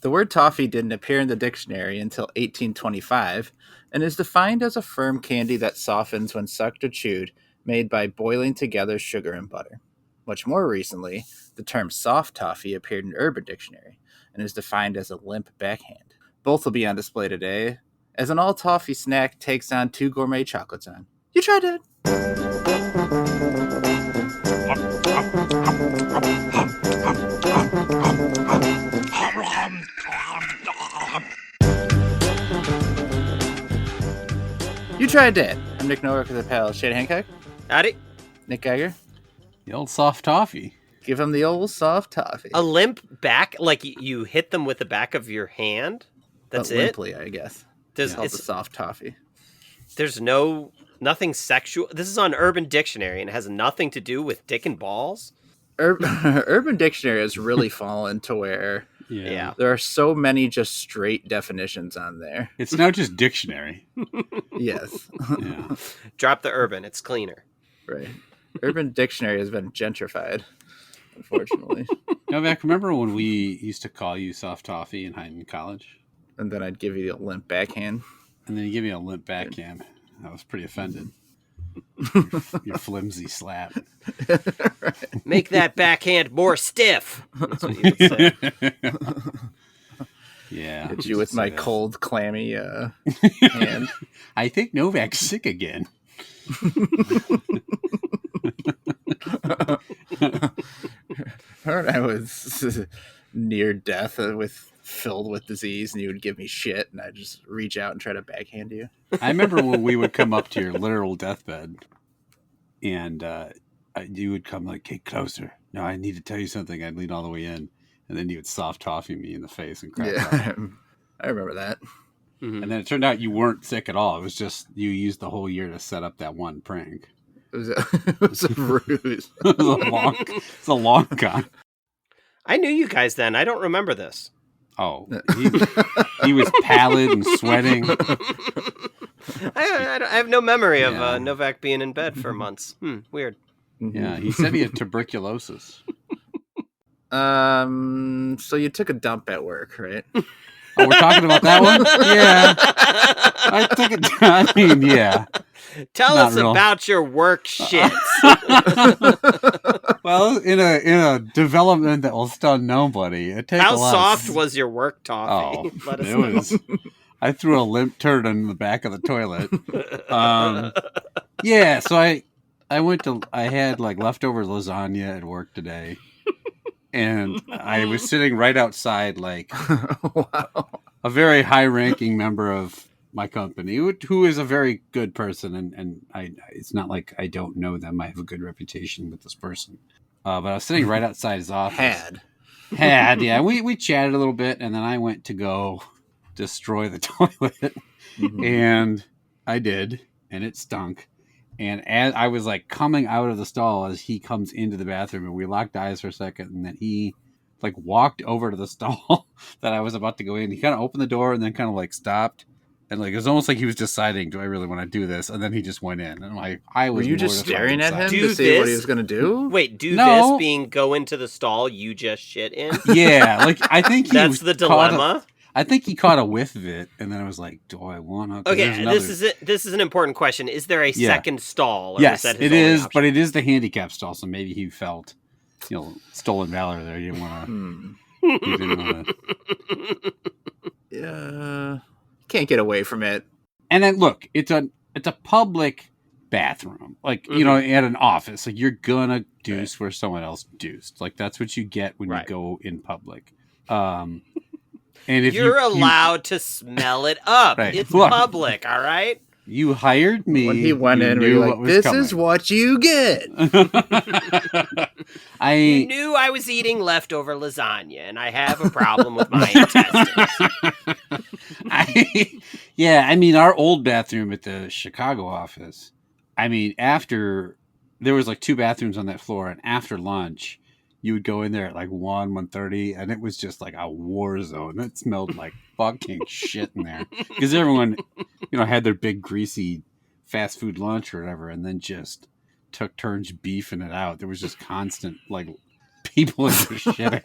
The word toffee didn't appear in the dictionary until 1825 and is defined as a firm candy that softens when sucked or chewed, made by boiling together sugar and butter. Much more recently, the term soft toffee appeared in Urban Dictionary and is defined as a limp backhand. Both will be on display today as an all-toffee snack takes on 2 gourmet chocolates on. You tried it! You Tried Dat. I'm Nick Norwick with the pal Shane Hancock. Howdy. Nick Geiger. The old soft toffee. Give him the old soft toffee. A limp back, like you hit them with the back of your hand? That's but it? limply, I guess. It's called the soft toffee. There's nothing sexual. This is on Urban Dictionary and it has nothing to do with dick and balls? Urban Dictionary has really fallen to where there are so many just straight definitions on there. It's now just dictionary. Yes. Yeah. Drop the urban. It's cleaner. Right. Urban Dictionary has been gentrified, unfortunately. Novak, remember when we used to call you soft toffee in college? And then I'd give you a limp backhand. And then you give me a limp backhand. I was pretty offended. Your flimsy slap. Right. Make that backhand more stiff. That's what you would say. Yeah. Hit you with my cold, clammy hand. I think Novak's sick again. I was near death filled with disease, and you would give me shit, and I'd just reach out and try to backhand you. I remember when we would come up to your literal deathbed, and you would come like, "Get closer. No, I need to tell you something." I'd lean all the way in, and then you would soft toffee me in the face and crack up. I remember that. Mm-hmm. And then it turned out you weren't sick at all. It was just you used the whole year to set up that one prank. It was a ruse. It was a long con. I knew you guys then. I don't remember this. Oh, he was pallid and sweating. I have no memory of Novak being in bed for months. Weird. Yeah, he said he had tuberculosis. So you took a dump at work, right? Oh, we're talking about that one? Yeah. I took it. I mean, yeah. Tell us about your work shits. Well, in a development that will stun nobody, it takes How a lot. soft was your work toffee? Oh, it was. I threw a limp turd in the back of the toilet. Yeah, so I went to. I had like leftover lasagna at work today, and I was sitting right outside, like a very high-ranking member of my company, who is a very good person, and it's not like I don't know them. I have a good reputation with this person. But I was sitting right outside his office. Yeah. We chatted a little bit, and then I went to go destroy the toilet. And I did, and it stunk. And as I was like coming out of the stall as he comes into the bathroom, and we locked eyes for a second, and then he like walked over to the stall that I was about to go in. He kind of opened the door and then kind of like stopped. And like it was almost like he was deciding, do I really want to do this? And then he just went in. And like I was. Were you just staring at him do to see what he was going to do? Wait, this being go into the stall you just shit in? Yeah, like I think that's the dilemma. I think he caught a whiff of it, and then I was like, "Do I want to?" Okay, this is an important question. Is there a second stall? Or yes, is that it is, but it is the handicap stall, so maybe he felt, stolen valor there. He didn't want to. Yeah. Can't get away from it. And then look, it's a public bathroom, like at an office. Like you're gonna deuce where someone else deuced. Like that's what you get when you go in public. And if you're allowed to smell it up, it's public. All right. You hired me. When he went in, we were like, "This is what you get." You knew I was eating leftover lasagna, and I have a problem with my intestines. I mean, our old bathroom at the Chicago office. I mean, after there was like 2 bathrooms on that floor, and after lunch, you would go in there at like 1:30, and it was just like a war zone. It smelled like fucking shit in there because everyone, had their big greasy fast food lunch or whatever, and then just took turns beefing it out. There was just constant like people are just shitting.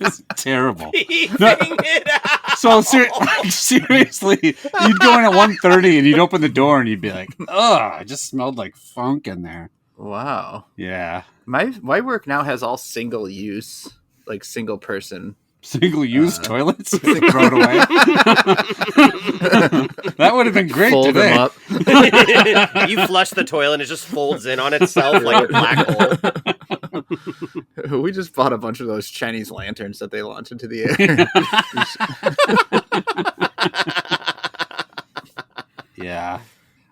It's terrible. Beeping it out. So seriously, you'd go in at 1:30 and you'd open the door and you'd be like, ugh, it just smelled like funk in there. Wow. Yeah. My work now has all single use, like single person. Single-use toilets? Throw it away. That would have been great Fold today. them up. You flush the toilet and it just folds in on itself like a black hole. We just bought a bunch of those Chinese lanterns that they launch into the air. Yeah.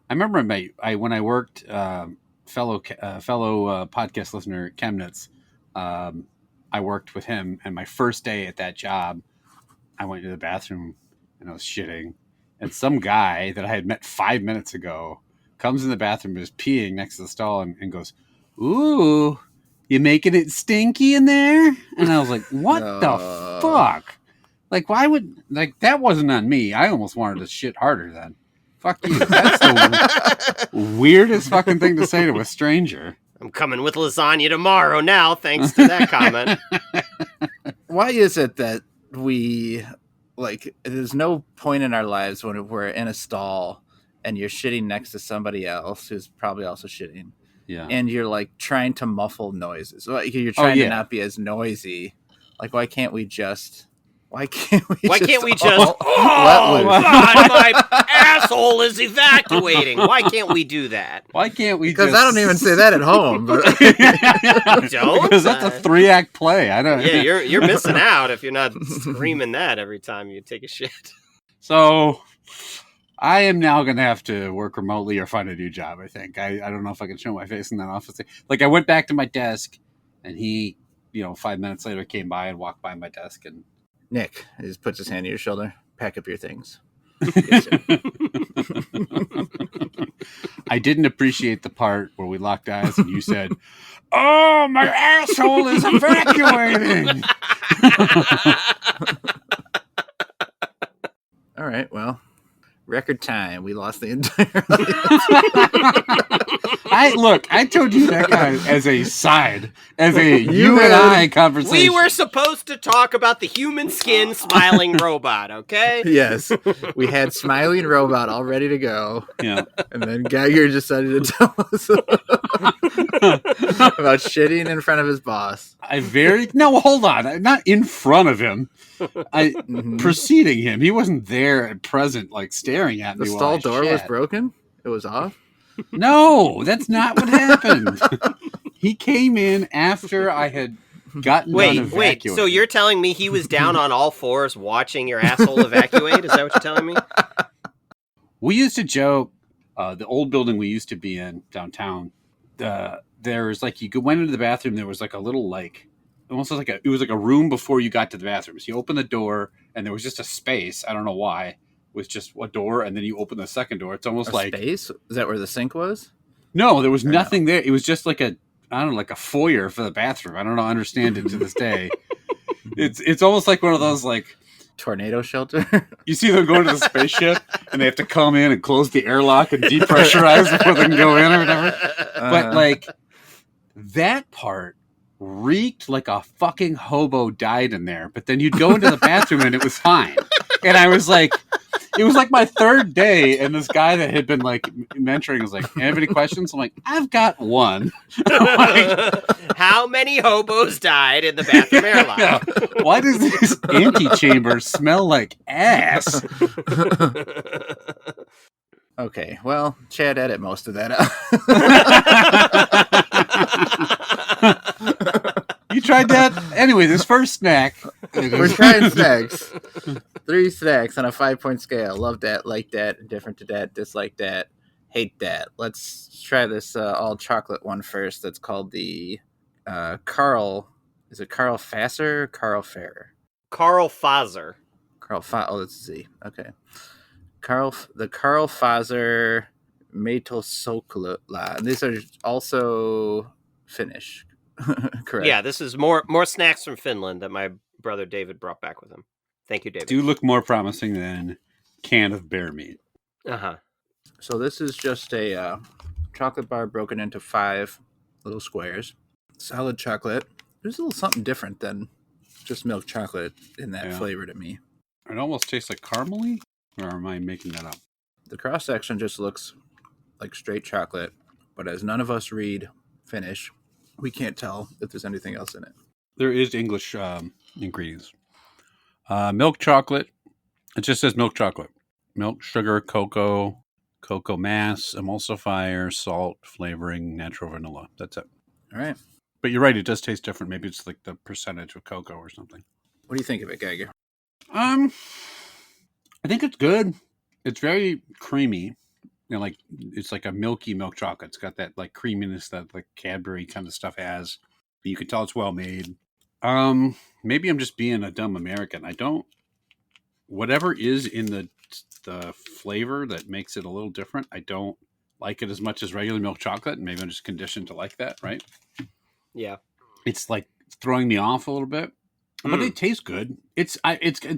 I remember when I worked, fellow podcast listener, Chemnitz, I worked with him, and my first day at that job, I went to the bathroom and I was shitting. And some guy that I had met 5 minutes ago comes in the bathroom and is peeing next to the stall and goes, "Ooh, you making it stinky in there?" And I was like, what the fuck? Like, why would, like, that wasn't on me. I almost wanted to shit harder then. Fuck you. That's the weirdest fucking thing to say to a stranger. I'm coming with lasagna tomorrow now, thanks to that comment. Why is it that we, like, there's no point in our lives when we're in a stall and you're shitting next to somebody else who's probably also shitting. Yeah. And you're, like, trying to muffle noises. Like, you're trying to not be as noisy. Like, why can't we just... Oh, God, my asshole is evacuating. Why can't we do that? Why can't we Because I don't even say that at home. But... Don't? Because that's a 3-act play. I don't. Yeah, you're missing out if you're not screaming that every time you take a shit. So, I am now going to have to work remotely or find a new job, I think. I don't know if I can show my face in that office. Like, I went back to my desk, and he, 5 minutes later came by and walked by my desk, and Nick, he just puts his hand on your shoulder. Pack up your things. I didn't appreciate the part where we locked eyes and you said, "Oh, my asshole is evacuating." All right, well, record time. We lost the entire I told you that guy as a side, as a you and I conversation. We were supposed to talk about the human skin smiling robot, okay? Yes. We had Smiling Robot all ready to go. Yeah. And then Geiger decided to tell us about shitting in front of his boss. No, hold on. Not in front of him. Preceding him. He wasn't there at present, like staring at me. The stall door was broken? It was off? No, that's not what happened. He came in after I had gotten done evacuating. Wait, so you're telling me he was down on all fours watching your asshole evacuate? Is that what you're telling me? We used to joke, the old building we used to be in downtown, there was like, you went into the bathroom, there was like a little, like, almost like it was like a room before you got to the bathroom. So you open the door and there was just a space. I don't know why. With just a door, and then you open the second door. It's almost like space. Is that where the sink was? No, there was nothing there. It was just like a foyer for the bathroom. I don't know, understand it to this day. It's almost like one of those like tornado shelter. You see them going to the spaceship, and they have to come in and close the airlock and depressurize before they can go in or whatever. But like that part reeked like a fucking hobo died in there. But then you'd go into the bathroom and it was fine. And I was like. It was like my third day, and this guy that had been like mentoring was like, "Have any questions?" I'm like, "I've got one." Like, how many hobos died in the bathroom airlock? Yeah. Why does this antechamber smell like ass? Okay, well, Chad edit most of that out. You tried that? Anyway, this first snack. We're trying snacks. 3 snacks on a 5-point scale. Love that, like that, indifferent to that, dislike that, hate that. Let's try this all chocolate one first. That's called the Is it Karlfazer or Karlfazer? Karlfazar. Oh, that's a Z. Okay. The Karlfazer Chocolate. And these are also Finnish. Correct. Yeah, this is more snacks from Finland that my brother David brought back with him. Thank you, David. Do look more promising than can of bear meat. Uh-huh. So this is just a chocolate bar broken into 5 little squares. Solid chocolate. There's a little something different than just milk chocolate in that Yeah. flavor to me. It almost tastes like caramely, or am I making that up? The cross section just looks like straight chocolate, but as none of us read Finnish, we can't tell if there's anything else in it. There is English ingredients. Milk chocolate. It just says milk chocolate. Milk, sugar, cocoa mass, emulsifier, salt, flavoring, natural vanilla. That's it. All right. But you're right, it does taste different. Maybe it's like the percentage of cocoa or something. What do you think of it, Geiger? I think it's good. It's very creamy. Like it's like a milky milk chocolate. It's got that like creaminess that like Cadbury kind of stuff has. But you can tell it's well made. Maybe I'm just being a dumb American. Whatever is in the flavor that makes it a little different, I don't like it as much as regular milk chocolate, and maybe I'm just conditioned to like that, right? Yeah. It's like throwing me off a little bit, but it tastes good. It's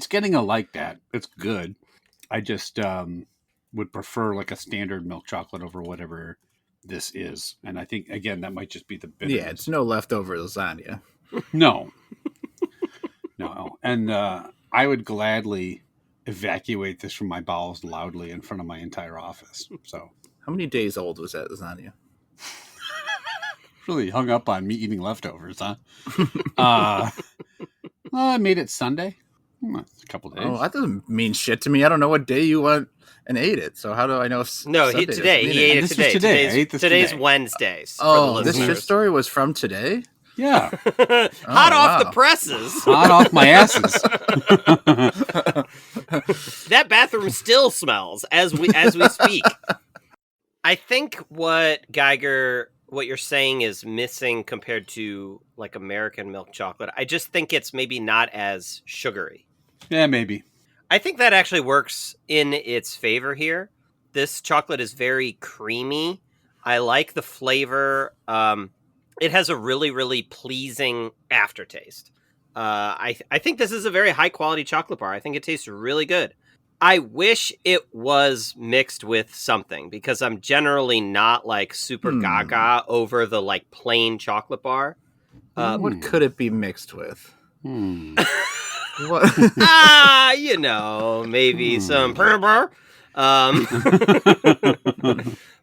getting a like that. It's good. I just would prefer like a standard milk chocolate over whatever this is, and I think again that might just be the bitterness. Yeah, it's no leftover lasagna. No, and I would gladly evacuate this from my bowels loudly in front of my entire office. So, how many days old was that lasagna? Really hung up on me eating leftovers, huh? I made it Sunday. A couple days. Oh, that doesn't mean shit to me. I don't know what day you went and ate it. So how do I know if No, Sunday today. He ate it today. Today's Wednesdays. Oh, this shit story was from today? Yeah. Hot off the presses. Hot off my asses. That bathroom still smells as we speak. I think what you're saying is missing compared to like American milk chocolate. I just think it's maybe not as sugary. Yeah, maybe. I think that actually works in its favor here. This chocolate is very creamy. I like the flavor. It has a really, really pleasing aftertaste. I think this is a very high quality chocolate bar. I think it tastes really good. I wish it was mixed with something because I'm generally not like super gaga over the like plain chocolate bar. What could it be mixed with? What? Maybe some bar.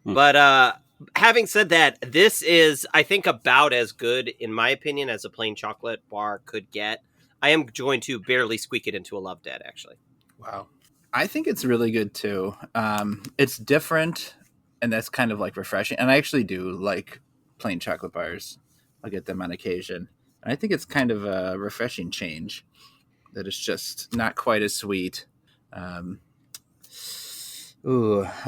But having said that, this is, I think, about as good, in my opinion, as a plain chocolate bar could get. I am going to barely squeak it into a Love Dead, actually. Wow. I think it's really good, too. It's different, and that's kind of, like, refreshing. And I actually do like plain chocolate bars. I'll get them on occasion. And I think it's kind of a refreshing change, that it's just not quite as sweet. I'm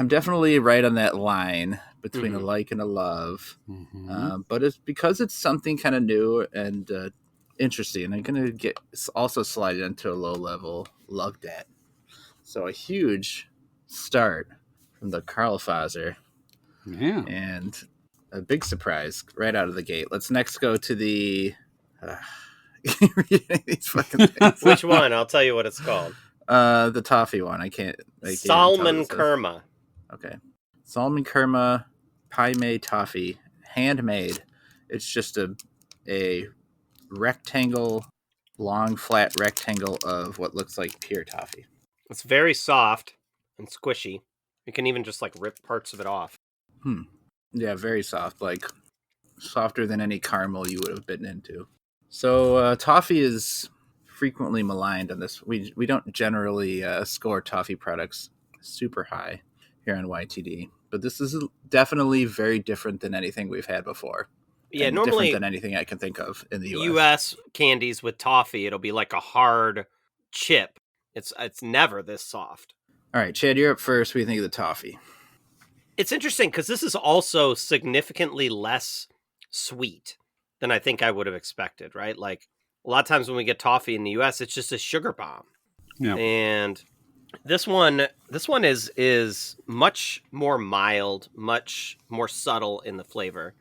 definitely right on that line between a like and a love. But it's because it's something kind of new and interesting. I'm going to also slide it into a low level Love Dat. So a huge start from the Karlfazar. Yeah. And a big surprise right out of the gate. Let's next go to the... these fucking things. Which one? I'll tell you what it's called. The toffee one. I can't Sahlman Kerma. Okay. Sahlman Kerma Toffee. Handmade. It's just a rectangle, long, flat rectangle of what looks like pure toffee. It's very soft and squishy. You can even just like rip parts of it off. Yeah, very soft. Like softer than any caramel you would have bitten into. So toffee is frequently maligned on this. We don't generally score toffee products super high here on YTD, but this is definitely very different than anything we've had before. Yeah, and normally different than anything I can think of in the US. US candies with toffee, it'll be like a hard chip. It's never this soft. All right, Chad, you're up first. What do you think of the toffee? It's interesting because this is also significantly less sweet than I think I would have expected, right? Like a lot of times when we get toffee in the US, it's just a sugar bomb. Yeah. And this one is much more mild, much more subtle in the flavor.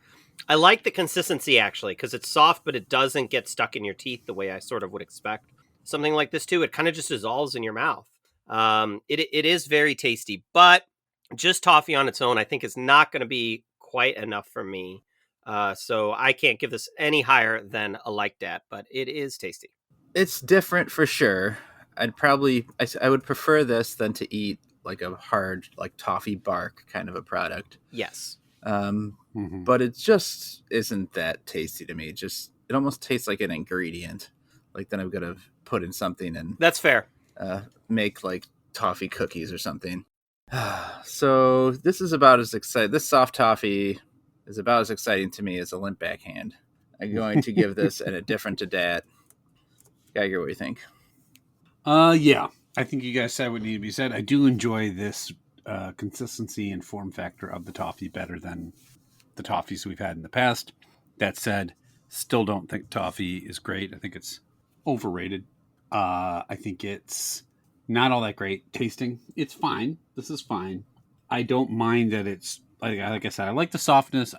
I like the consistency actually because it's soft, but it doesn't get stuck in your teeth the way I sort of would expect something like this too. It kind of just dissolves in your mouth. It is very tasty, but just toffee on its own, I think is not going to be quite enough for me. So I can't give this any higher than a like dat, but it is tasty. It's different for sure. I would prefer this than to eat like a hard, like toffee bark kind of a product. Yes. But it just isn't that tasty to me. It almost tastes like an ingredient. Like then I'm gonna put in something and That's fair. make like toffee cookies or something. So this is about as exciting. This soft toffee is about as exciting to me as a limp backhand. I'm going to give this an indifferent to dat. Geiger, what do you think? Yeah, I think you guys said what needed to be said. I do enjoy this consistency and form factor of the toffee better than the toffees we've had in the past. That said, still don't think toffee is great. I think it's overrated. I think it's not all that great tasting. It's fine. This is fine. I don't mind that it's like I said. I like the softness.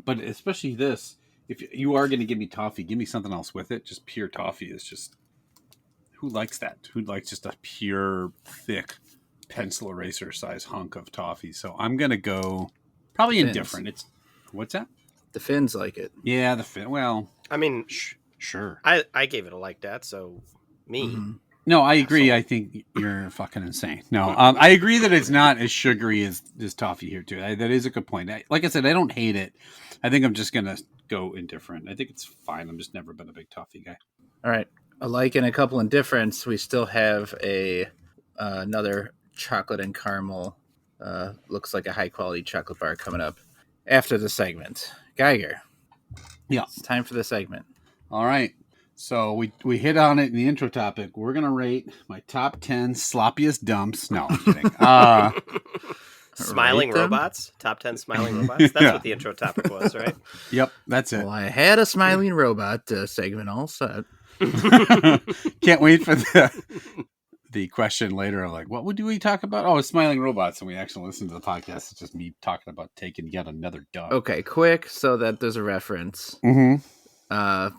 But especially this. If you are going to give me toffee, give me something else with it. Just pure toffee is just. Who likes that? Who likes just a pure, thick, pencil eraser size hunk of toffee? So I'm going to go probably indifferent. It's what's that? The Finns like it. Yeah, the Finn. Well, I mean, sure. I gave it a like dat, so me. Mm-hmm. No, I agree. I think you're fucking insane. No, I agree that it's not as sugary as toffee here too. That is a good point. Like I said, I don't hate it. I think I'm just going to go indifferent. I think it's fine. I'm just never been a big toffee guy. All right. A like and a couple indifferents. We still have another chocolate and caramel. Looks like a high quality chocolate bar coming up after the segment. Geiger. Yeah. It's time for the segment. All right. So we hit on it in the intro topic. We're going to rate my top 10 sloppiest dumps. No, I'm kidding. Smiling robots? Top 10 smiling robots? That's what the intro topic was, right? Yep, that's it. Well, I had a smiling robot segment all set. Can't wait for the question later. Like, what would we talk about? Oh, smiling robots. And we actually listen to the podcast. It's just me talking about taking yet another dump. Okay, quick, so that there's a reference. Mm-hmm.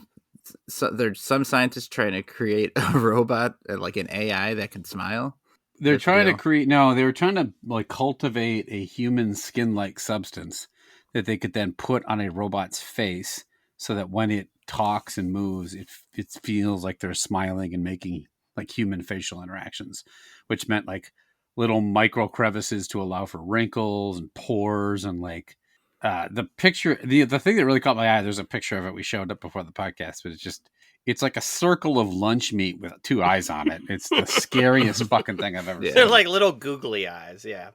So there's some scientists trying to create a robot, like an AI that can smile. They're trying to create. No, they were trying to like cultivate a human skin-like substance that they could then put on a robot's face, so that when it talks and moves, it feels like they're smiling and making like human facial interactions, which meant like little micro crevices to allow for wrinkles and pores and like. The picture, the thing that really caught my eye, there's a picture of it we showed up before the podcast, but it's like a circle of lunch meat with two eyes on it. It's the scariest fucking thing I've ever seen. They're like little googly eyes. Yeah.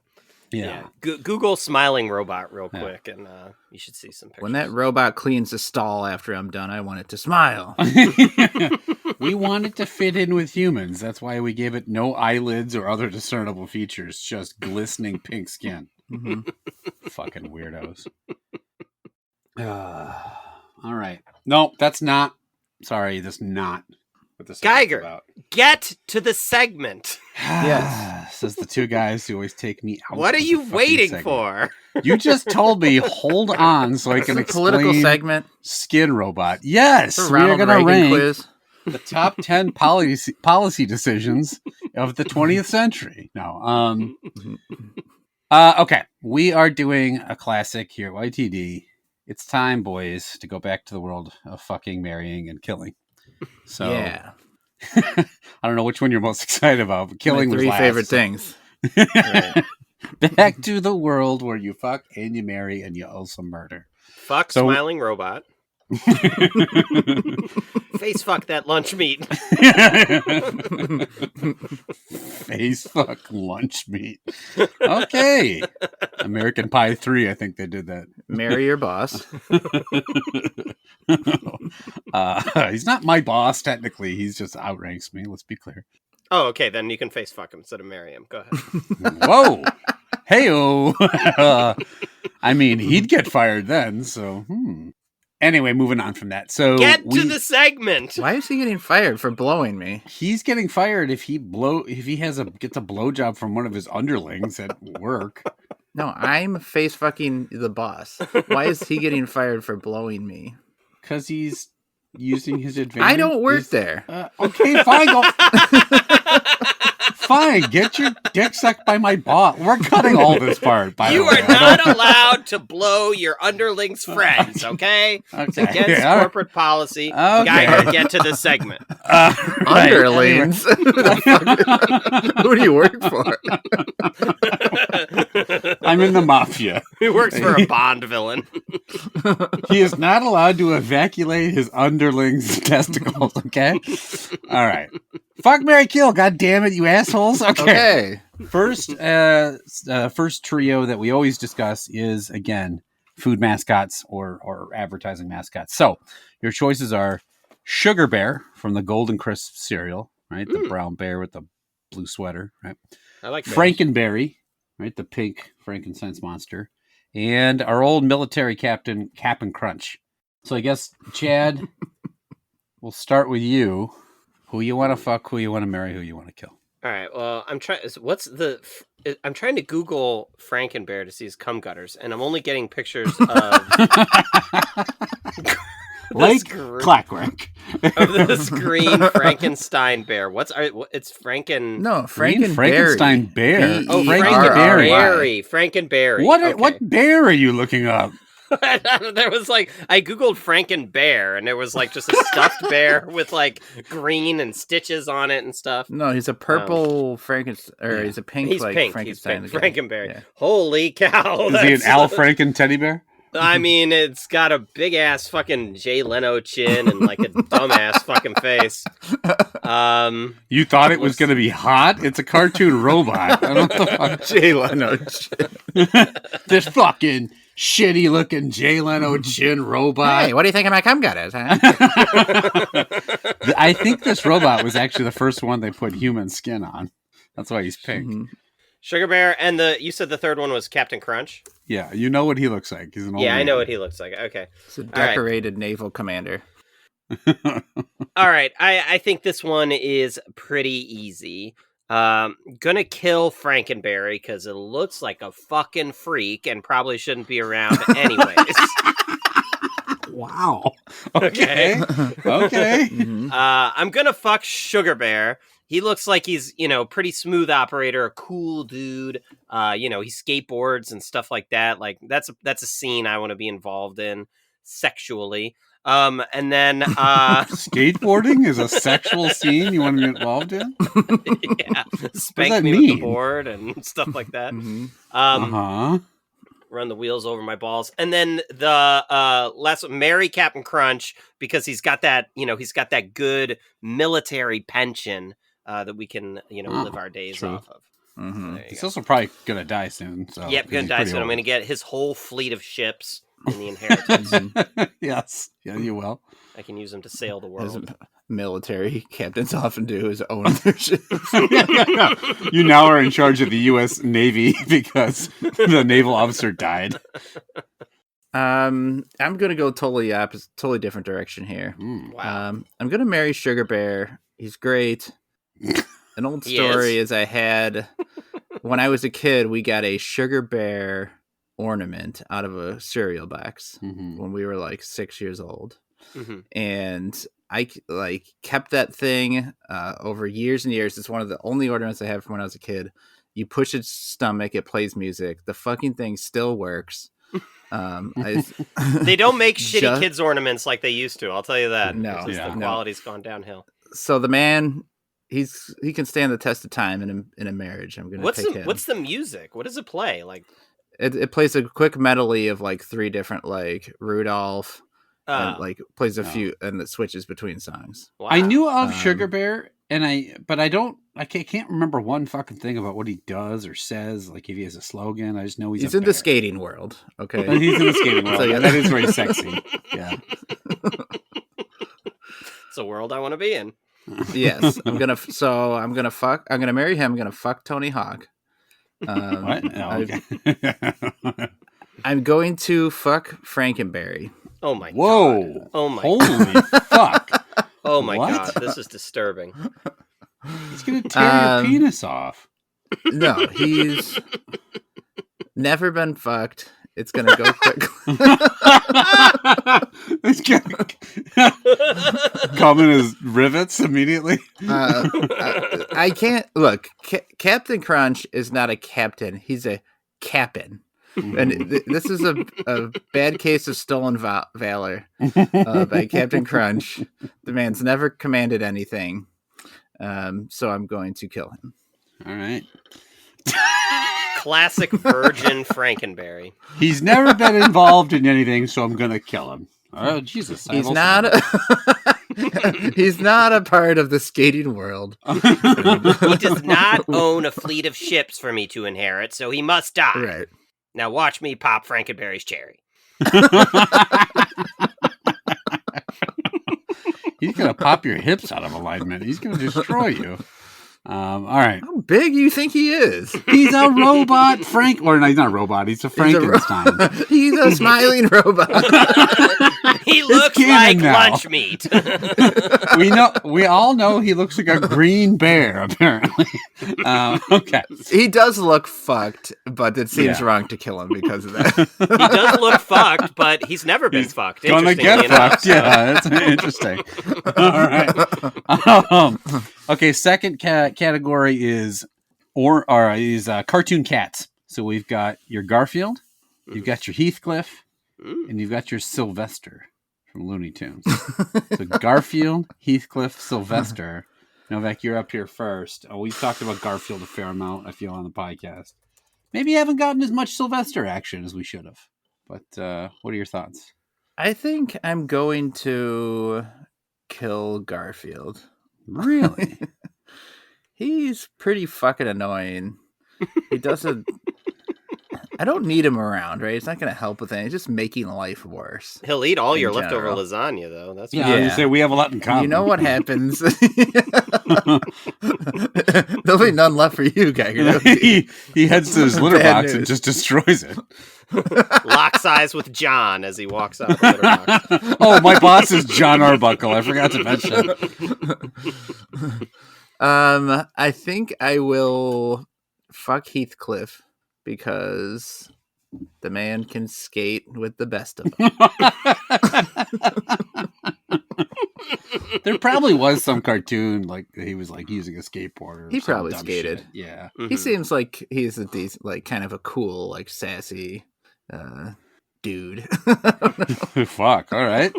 Google smiling robot real quick, and you should see some pictures. When that robot cleans the stall after I'm done, I want it to smile. We want it to fit in with humans. That's why we gave it no eyelids or other discernible features, just glistening pink skin. Mm-hmm. Fucking weirdos. All right. No, that's not. Sorry, that's not what this Geiger, is about. Get to the segment. Yes. Says the two guys who always take me out. What are you waiting for? You just told me hold on so I can explain political segment. Skin robot. Yes, we are going to rank quiz. The top 10 policy decisions of the 20th century. No. Okay, we are doing a classic here, YTD. It's time, boys, to go back to the world of fucking, marrying, and killing. So, yeah. I don't know which one you're most excited about, but killing My was three last, favorite so. things. Right. Back to the world where you fuck and you marry and you also murder. Fuck smiling robot. Face fuck that lunch meat. Face fuck lunch meat. Okay. American Pie 3, I think they did that. Marry your boss. He's not my boss, technically. He's just outranks me, let's be clear. Oh, okay, then you can face fuck him instead of marry him. Go ahead. Whoa. Hey-o. I mean, he'd get fired then, so Anyway, moving on from that. So Get to the segment. Why is he getting fired for blowing me? He's getting fired if he gets a blowjob from one of his underlings at work. No, I'm face fucking the boss. Why is he getting fired for blowing me? Because he's using his advantage. I don't work there. Okay, fine. fine. Get your dick sucked by my boss. We're cutting all this part. By You the way. are not allowed to blow your underlings' friends, okay? It's against Yeah. corporate policy. Okay. Gotta get to the segment. Right. Underlings? Who do you work for? I'm in the mafia. He works for a Bond villain. He is not allowed to evacuate his underlings' testicles, okay? All right. Fuck, marry, kill. God damn it, you assholes. Okay. First trio that we always discuss is, again, food mascots or advertising mascots. So your choices are Sugar Bear from the Golden Crisp cereal, right? The brown bear with the blue sweater, right? I like Frankenberry, right? The pink frankincense monster. And our old military captain, Cap'n Crunch. So I guess, Chad, we'll start with you. Who you want to fuck, who you want to marry, who you want to kill. All right. Well, I'm trying. I'm trying to Google Frankenbear to see his cum gutters, and I'm only getting pictures of Like clockwork. of this green Frankenstein bear. It's Franken? No, Frankenstein bear. Oh, Frankenberry. Frankenberry. What bear are you looking up? There was I googled Frankenbear, and there was just a stuffed bear with green and stitches on it and stuff. No, he's a purple Frankenstein, or he's a pink He's pink. Frankenstein. He's pink. Frankenberry. Yeah. Holy cow! Is he an Al Franken teddy bear? I mean, it's got a big ass fucking Jay Leno chin and a dumbass fucking face. You thought it was going to be hot? It's a cartoon robot. I don't know what the fuck. Jay Leno. This fucking shitty looking Jay Leno chin robot. Hey, what do you think of my cum gutters, huh? I think this robot was actually the first one they put human skin on. That's why he's pink. Mm-hmm. Sugar Bear, and you said the third one was Captain Crunch? Yeah, you know what he looks like. He's an old man. I know what he looks like. Okay. He's a decorated naval commander. All right. I think this one is pretty easy. Gonna kill Frankenberry because it looks like a fucking freak and probably shouldn't be around anyways. Wow. Okay. Mm-hmm. I'm gonna fuck Sugar Bear. He looks like he's, pretty smooth operator, a cool dude. He skateboards and stuff like that. That's a scene I want to be involved in sexually. And then skateboarding is a sexual scene you want to be involved in? Yeah, spank me with the board and stuff like that. Mm-hmm. Run the wheels over my balls, and then the last one, marry Captain Crunch because he's got that good military pension that we can live our days off of. Mm-hmm. He's also probably gonna die soon. So yep, gonna die soon. I'm gonna get his whole fleet of ships in the inheritance. Yes, yeah, you will. I can use them to sail the world. As military captains often do, is own their ships. You now are in charge of the U.S. Navy because the naval officer died. I'm gonna go totally opposite, totally different direction here. Wow. I'm gonna marry Sugar Bear. He's great. An old story is I had when I was a kid, we got a Sugar Bear ornament out of a cereal box when we were 6 years old, and I kept that thing over years and years. It's one of the only ornaments I have from when I was a kid. You push its stomach, it plays music. The fucking thing still works. They don't make shitty kids ornaments like they used to. I'll tell you that. No, the quality's gone downhill. So the man, he can stand the test of time in a marriage. I'm gonna take him. What's the music? What does it play? It plays a quick medley of three different Rudolph, and plays a few, and it switches between songs. Wow. I knew of Sugar Bear, but I can't remember one fucking thing about what he does or says. If he has a slogan, I just know he's in the skating world. Okay, he's in the skating world. So, yeah. That is very sexy. Yeah, it's a world I want to be in. Yes, I'm gonna marry him. I'm gonna fuck Tony Hawk. What? Oh, okay. I'm going to fuck Frankenberry. Oh my Whoa. God. Oh my Holy fuck. Oh my What? God. This is disturbing. He's going to tear your penis off. No, he's never been fucked It's gonna go quick. It's gonna come in as rivets immediately. I can't look. Captain Crunch is not a captain; he's a captain. And this is a bad case of stolen valor by Captain Crunch. The man's never commanded anything, so I'm going to kill him. All right. Classic virgin Frankenberry. He's never been involved in anything, so I'm going to kill him. Oh, Jesus. He's not a part of the skating world. He does not own a fleet of ships for me to inherit, so he must die. Right. Now watch me pop Frankenberry's cherry. He's going to pop your hips out of alignment. He's going to destroy you. All right. How big you think he is? He's a robot, Or no, he's not a robot. He's a Frankenstein. He's a smiling robot. He looks like lunch meat. We all know he looks like a green bear, apparently. Okay. He does look fucked, but it seems wrong to kill him because of that. He does look fucked, but he's never been fucked. Gonna get fucked. Yeah, that's interesting. All right. Okay, second category is cartoon cats. So we've got your Garfield, you've got your Heathcliff, and you've got your Sylvester from Looney Tunes. So Garfield, Heathcliff, Sylvester. Novak, you're up here first. Oh, we've talked about Garfield a fair amount, I feel, on the podcast. Maybe you haven't gotten as much Sylvester action as we should have. But what are your thoughts? I think I'm going to kill Garfield. Really? He's pretty fucking annoying. He doesn't... I don't need him around, right? It's not going to help with anything. He's just making life worse. He'll eat all your leftover lasagna, though. That's I was going to say, we have a lot in common. You know what happens? There'll be none left for you, Geiger. He heads to his litter box and just destroys it. Locks eyes with John as he walks out the litter box. Oh, my boss is John Arbuckle. I forgot to mention. I think I will fuck Heathcliff because the man can skate with the best of them. There probably was some cartoon like he was like using a skateboard. Or he probably skated. Shit. Yeah, he seems like he's a decent, like kind of a cool, like sassy dude. Fuck. All right.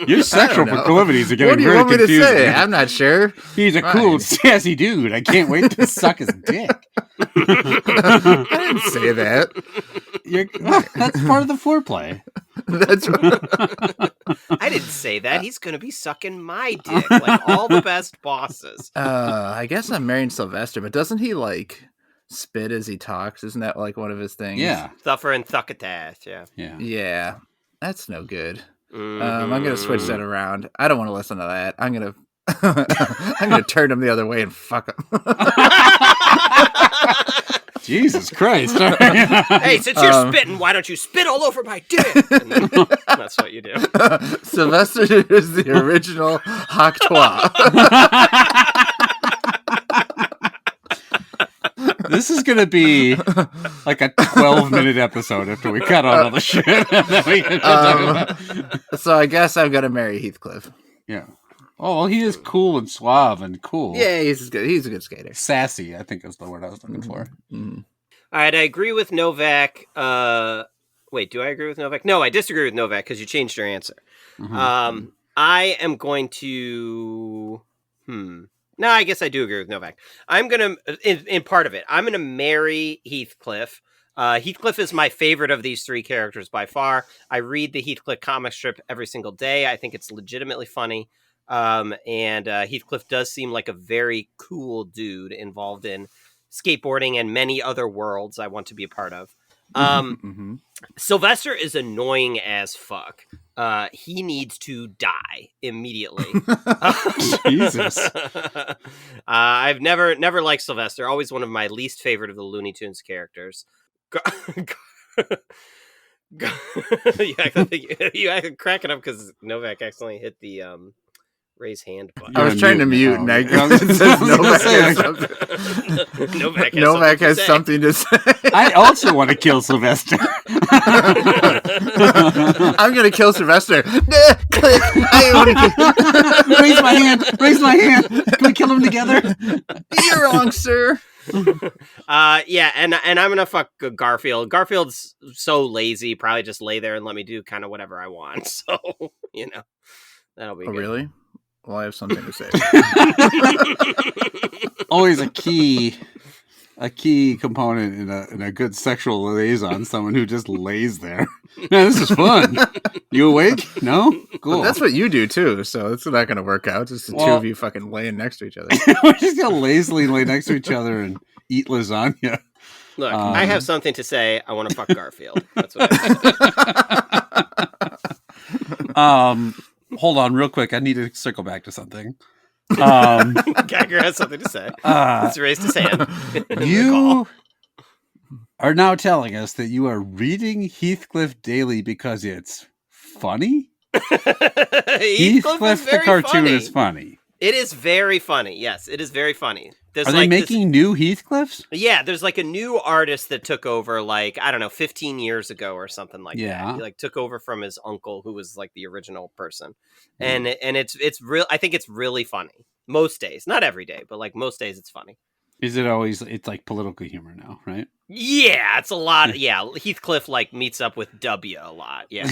Your sexual proclivities are getting very confusing. What do you want me to say? I'm not sure. He's a cool, sassy dude. I can't wait to suck his dick. I didn't say that. That's part of the foreplay. That's right. I didn't say that. He's going to be sucking my dick like all the best bosses. I guess I'm marrying Sylvester, but doesn't he like spit as he talks? Isn't that like one of his things? Yeah. Thuffer and thuckatath, yeah. Yeah. That's no good. I'm going to switch that around. I don't want to listen to that. I'm going to turn him the other way and fuck him. Jesus Christ. Hey, since you're spitting, why don't you spit all over my dick? And then, that's what you do. Sylvester is the original Hawk-Twa. This is going to be like a 12-minute episode after we cut out all the shit. So I guess I'm going to marry Heathcliff. Yeah. Oh, well, he is cool and suave and cool. Yeah, he's good. He's a good skater. Sassy, I think is the word I was looking for. Mm-hmm. All right, I agree with Novak. Wait, do I agree with Novak? No, I disagree with Novak because you changed your answer. Mm-hmm. I am going to... No, I guess I do agree with Novak. I'm going to, in part of it, I'm going to marry Heathcliff. Heathcliff is my favorite of these three characters by far. I read the Heathcliff comic strip every single day. I think it's legitimately funny. And Heathcliff does seem like a very cool dude involved in skateboarding and many other worlds I want to be a part of. Sylvester is annoying as fuck. He needs to die immediately. Jesus. I've never liked Sylvester. Always one of my least favorite of the Looney Tunes characters. You act cracking up because Novak accidentally hit the raise hand button. I was trying to mute, and it says Novak has something to say. I also want to kill Sylvester. I'm going to kill Sylvester. Click. Raise my hand. Raise my hand. Can we kill him together? You're wrong, sir. Yeah, and I'm gonna fuck Garfield. Garfield's so lazy, probably just lay there and let me do kind of whatever I want. So, that'll be good. Really? Well, I have something to say. Always a key component in a good sexual liaison, someone who just lays there. Man, this is fun. You awake? No? Cool. But that's what you do too, so it's not going to work out. Just the two of you fucking laying next to each other. We're just going to lazily lay next to each other and eat lasagna. Look, I have something to say. I want to fuck Garfield. That's what I say. Hold on real quick. I need to circle back to something. Gagger has something to say. He's raised his hand. You are now telling us that you are reading Heathcliff daily because it's funny? Heathcliff the cartoon is funny. It is very funny. Yes, it is very funny. Are they making new Heathcliffs? Yeah, there's like a new artist that took over 15 years ago or something like that. He took over from his uncle who was like the original person. And it's real. I think it's really funny. Most days, not every day, but like most days it's funny. Is it always, it's like political humor now, right? Yeah, it's a lot. Yeah, Heathcliff meets up with W a lot. Yeah.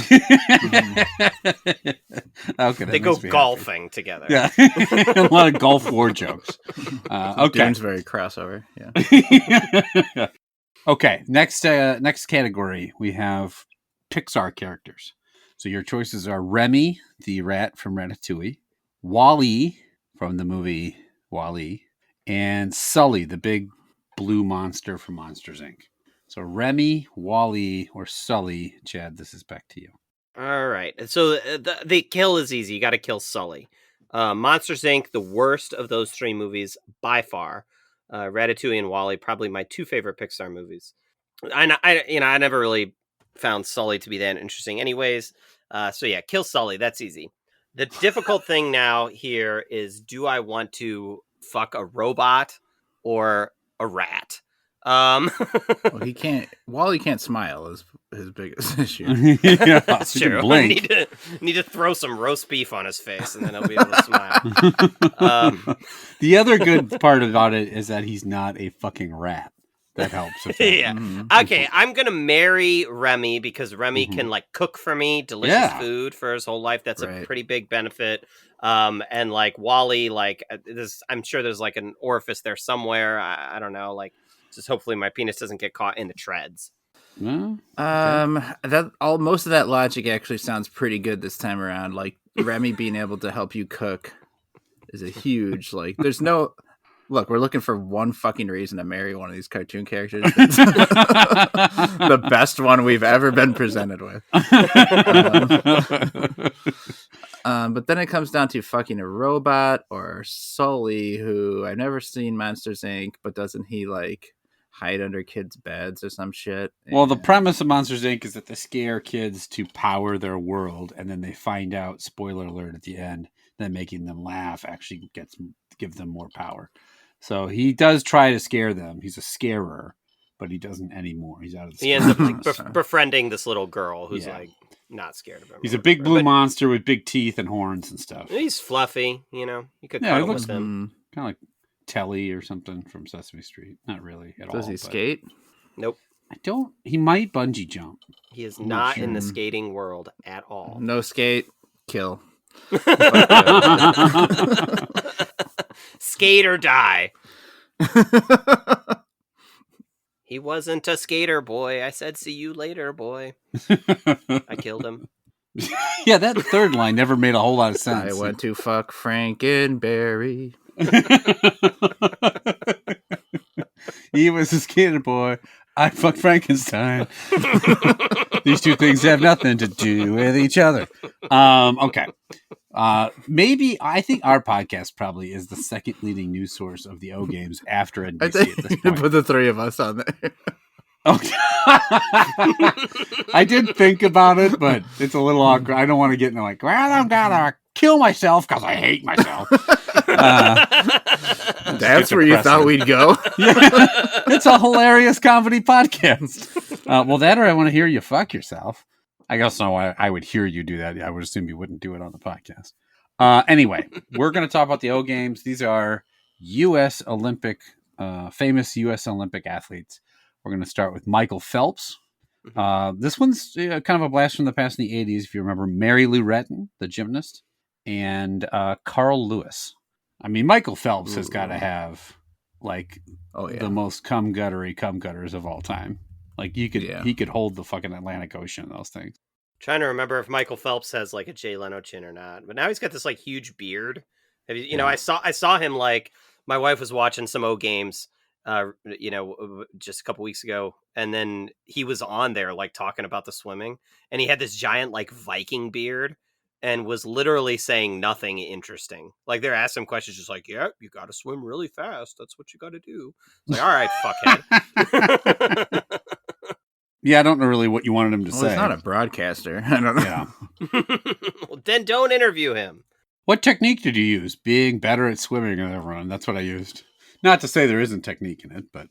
Okay. They go golfing together. Yeah. A lot of Gulf War jokes. Okay. Game's very crossover. Yeah. Okay. Next category, we have Pixar characters. So your choices are Remy, the rat from Ratatouille, Wall-E from the movie Wall-E, and Sully, the big blue monster from Monsters, Inc. So Remy, Wall-E, or Sully. Chad, this is back to you. All right. So the kill is easy. You got to kill Sully. Monsters, Inc., the worst of those three movies by far. Ratatouille and Wall-E, probably my two favorite Pixar movies. I never really found Sully to be that interesting anyways. So yeah, kill Sully. That's easy. The difficult thing now here is, do I want to fuck a robot or a rat? Well, Wall-E can't smile is his biggest issue. Yeah, that's true. I need to throw some roast beef on his face and then he'll be able to smile. The other good part about it is that he's not a fucking rat. That helps. Yeah. Okay, I'm gonna marry Remy because Remy can cook for me delicious food for his whole life. That's a pretty big benefit. And Wall-E, I'm sure there's an orifice there somewhere. I don't know. Just hopefully my penis doesn't get caught in the treads. Okay. Most of that logic actually sounds pretty good this time around. Remy being able to help you cook is a huge there's no. Look, we're looking for one fucking reason to marry one of these cartoon characters. The best one we've ever been presented with. But then it comes down to fucking a robot or Sully, who I've never seen Monsters, Inc., but doesn't he hide under kids' beds or some shit? Well, the premise of Monsters, Inc. is that they scare kids to power their world, and then they find out, spoiler alert at the end, that making them laugh actually gives them more power. So he does try to scare them. He's a scarer, but he doesn't anymore. He's out of the He ends up befriending this little girl who's not scared of him. He's a big blue monster with big teeth and horns and stuff. He's fluffy, You could cuddle with him. Kind of like Telly or something from Sesame Street. Not really at all. Does he skate? Nope. He might bungee jump. He is not in the skating world at all. No skate, kill. Skate or die. He wasn't a skater, boy. I said, see you later, boy. I killed him. Yeah, that third line never made a whole lot of sense. I went to fuck Frankenberry. He was a skater boy. I fucked Frankenstein. These two things have nothing to do with each other. Okay. Maybe I think our podcast probably is the second leading news source of the O Games after NBC. I think at this you point. put the three of us on there. Okay. I did think about it, but it's a little awkward. I don't want to get into well, I'm gonna kill myself because I hate myself. That's where you thought we'd go. Yeah. It's a hilarious comedy podcast. Well, that or I want to hear you fuck yourself. I guess no, I would hear you do that. I would assume you wouldn't do it on the podcast. Anyway, we're going to talk about the O Games. These are U.S. Olympic, famous U.S. Olympic athletes. We're going to start with Michael Phelps. This one's kind of a blast from the past in the 80s, if you remember Mary Lou Retton, the gymnast, and Carl Lewis. I mean, Michael Phelps has got to have like the most cum gutters of all time. Like he could hold the fucking Atlantic Ocean in those things. Trying to remember if Michael Phelps has like a Jay Leno chin or not, but now he's got this like huge beard. Have you know, I saw him, like, my wife was watching some O Games, just a couple weeks ago, and then he was on there like talking about the swimming, and he had this giant like Viking beard and was literally saying nothing interesting. Like they're asking him questions just like, yeah, you got to swim really fast. That's what you got to do. It's like, all right, fuckhead. Yeah, I don't know really what you wanted him to say. He's not a broadcaster. I don't know. Yeah. Well, then don't interview him. What technique did you use? Being better at swimming than everyone. That's what I used. Not to say there isn't technique in it, but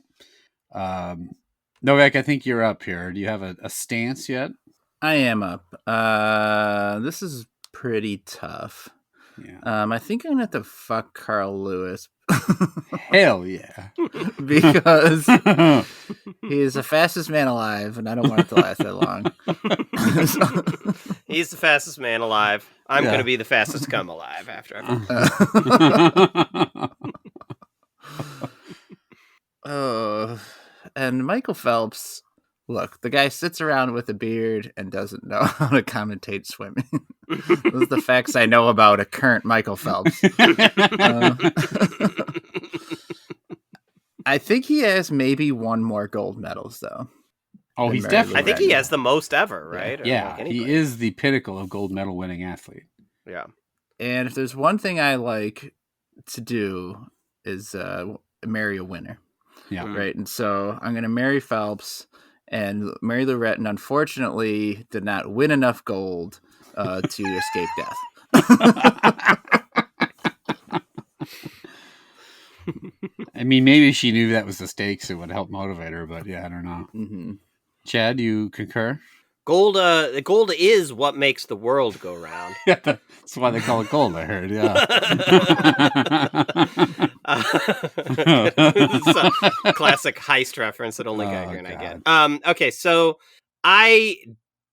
Novak, I think you're up here. Do you have a stance yet? I am up. This is pretty tough. Yeah. I think I'm gonna have to fuck Carl Lewis. Hell yeah. Because he's the fastest man alive, and I don't want it to last that long. He's the fastest man alive. I'm going to be the fastest cum alive after I and Michael Phelps, look, the guy sits around with a beard and doesn't know how to commentate swimming. Those are the facts I know about a current Michael Phelps. I think he has maybe one more gold medals, though. Oh, he's definitely. I think he has the most ever, right? Yeah, like he is the pinnacle of gold medal winning athlete. Yeah. And if there's one thing I like to do is marry a winner. Yeah. Right. And so I'm going to marry Phelps, and Mary Lou Retton, unfortunately, did not win enough gold to escape death. I mean, maybe she knew that was the stakes. It would help motivate her, but yeah, I don't know. Mm-hmm. Chad, you concur? Gold is what makes the world go round. Yeah, that's why they call it gold, I heard, yeah. It's a classic heist reference that only Geiger and I get. Okay, so I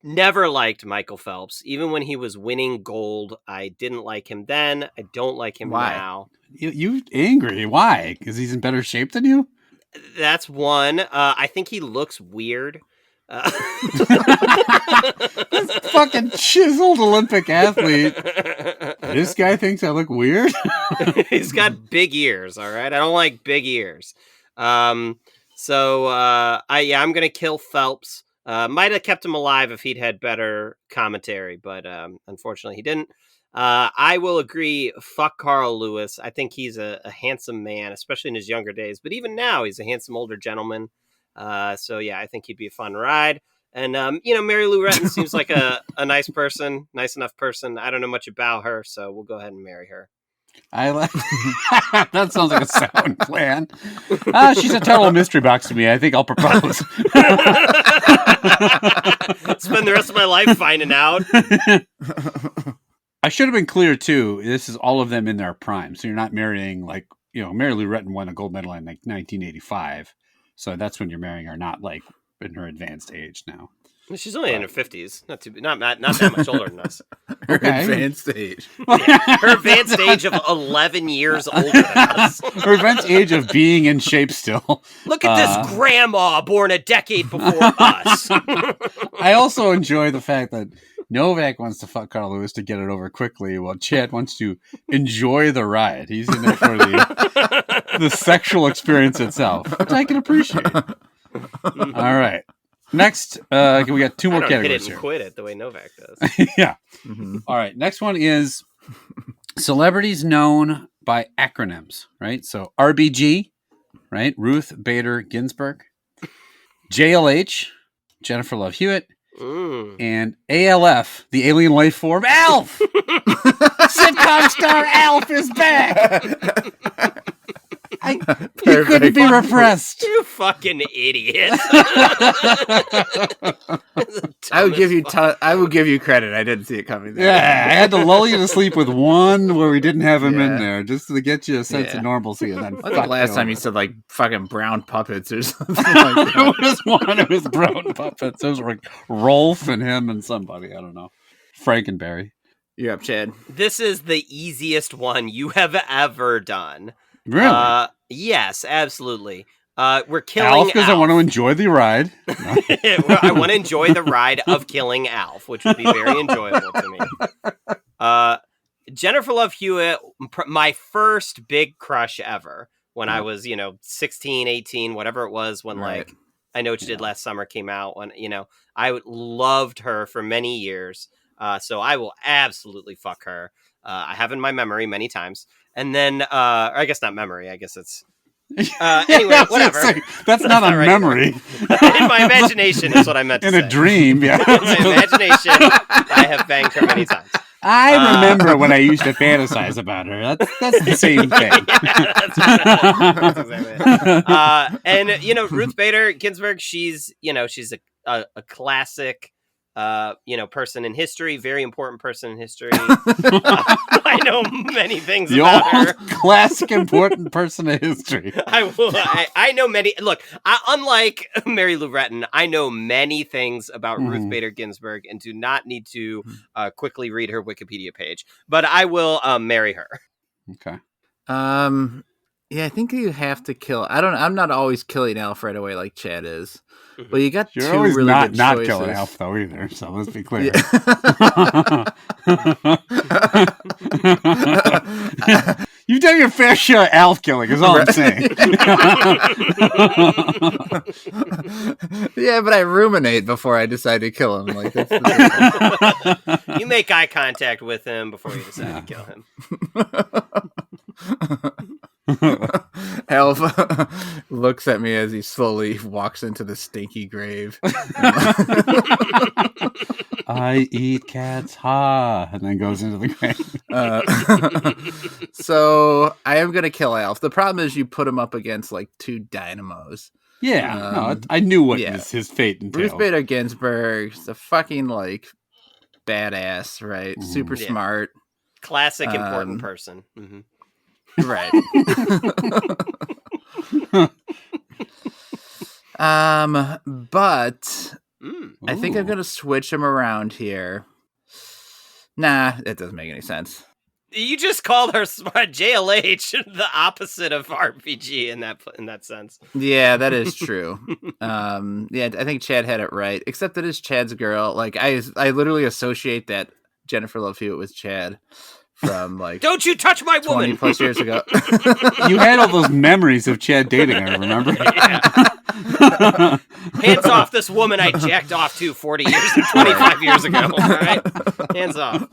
never liked Michael Phelps. Even when he was winning gold, I didn't like him then. I don't like him now. You angry? Why? Because he's in better shape than you? That's one. I think he looks weird. Fucking chiseled Olympic athlete. This guy thinks I look weird. He's got big ears. All right, I don't like big ears. I'm gonna kill Phelps. Might have kept him alive if he'd had better commentary, but unfortunately he didn't. I will agree. Fuck Carl Lewis. I think he's a handsome man, especially in his younger days. But even now, he's a handsome older gentleman. I think he'd be a fun ride. And, Mary Lou Retton seems like a nice person, nice enough person. I don't know much about her, so we'll go ahead and marry her. I like that. Sounds like a sound plan. She's a total mystery box to me. I think I'll propose. Spend the rest of my life finding out. I should have been clear too. This is all of them in their prime, so you're not marrying Mary Lou Retton won a gold medal in 1985, so that's when you're marrying her, not like in her advanced age now. She's only in her 50s, not that much older than us. Her advanced age. Yeah, her advanced age of 11 years older than us. Her advanced age of being in shape still. Look at this grandma born a decade before us. I also enjoy the fact that Novak wants to fuck Carl Lewis to get it over quickly, while Chad wants to enjoy the ride. He's in it for the sexual experience itself, which I can appreciate. All right. Next, we got two more categories hit it and here. Quit it the way Novak does. Yeah. Mm-hmm. All right. Next one is celebrities known by acronyms, right? So RBG, right? Ruth Bader Ginsburg. JLH, Jennifer Love Hewitt. And ALF, the alien life form, Alf! Sitcom star Alf is back! He couldn't be repressed. You fucking idiot. I would give you credit. I didn't see it coming there. Yeah, I had to lull you to sleep with one where we didn't have him in there, just to get you a sense of normalcy. And then the last time you said like fucking brown puppets or something like that? It was one of his brown puppets. Those were like Rolf and him and somebody. I don't know. Frankenberry. You're up, Chad. This is the easiest one you have ever done. Really? Yes, absolutely. We're killing Alf because I want to enjoy the ride. I want to enjoy the ride of killing Alf, which would be very enjoyable to me. Jennifer Love Hewitt, my first big crush ever when I was, 16, 18, whatever it was, when like I Know What You Did Last Summer came out, when, I loved her for many years. So I will absolutely fuck her. I have in my memory many times. And then, or I guess not memory. I guess it's anyway, whatever. That's not a memory. In my imagination is what I meant to say. In a dream, yeah. In my imagination, I have banged her many times. I remember when I used to fantasize about her. That's the same thing. That's exactly it. And Ruth Bader Ginsburg, she's a classic. Person in history, very important person in history. I know many things about her. Classic important person in history. I know many. Look, unlike Mary Lou Retton, I know many things about Ruth Bader Ginsburg and do not need to quickly read her Wikipedia page. But I will marry her. Okay. Yeah, I think you have to kill. I'm not always killing Alf right away like Chad is. But you got You're two always really good not choices. killing Alf though either. So let's be clear. You've done your fair share of Alf killing. Is all I'm saying. Yeah, but I ruminate before I decide to kill him. Like that's the You make eye contact with him before you decide to kill him. Alf looks at me as he slowly walks into the stinky grave. I eat cats, ha, and then goes into the grave. So I am gonna kill Alf. The problem is you put him up against like two dynamos. Yeah, I knew what his fate entailed. Ruth Bader Ginsburg's a fucking like badass, right? Super smart, classic important person. Mm-hmm. Right. But I think I'm gonna switch him around here. Nah, it doesn't make any sense. You just called her smart. JLH, the opposite of RPG in that sense. Yeah, that is true. Yeah, I think Chad had it right. Except that it's Chad's girl. Like I literally associate that Jennifer Love Hewitt with Chad. From like don't you touch my woman 20 plus years ago. You had all those memories of Chad dating her, remember? Yeah. Hands off this woman I jacked off to 40 years and 25 years ago. All right? Hands off.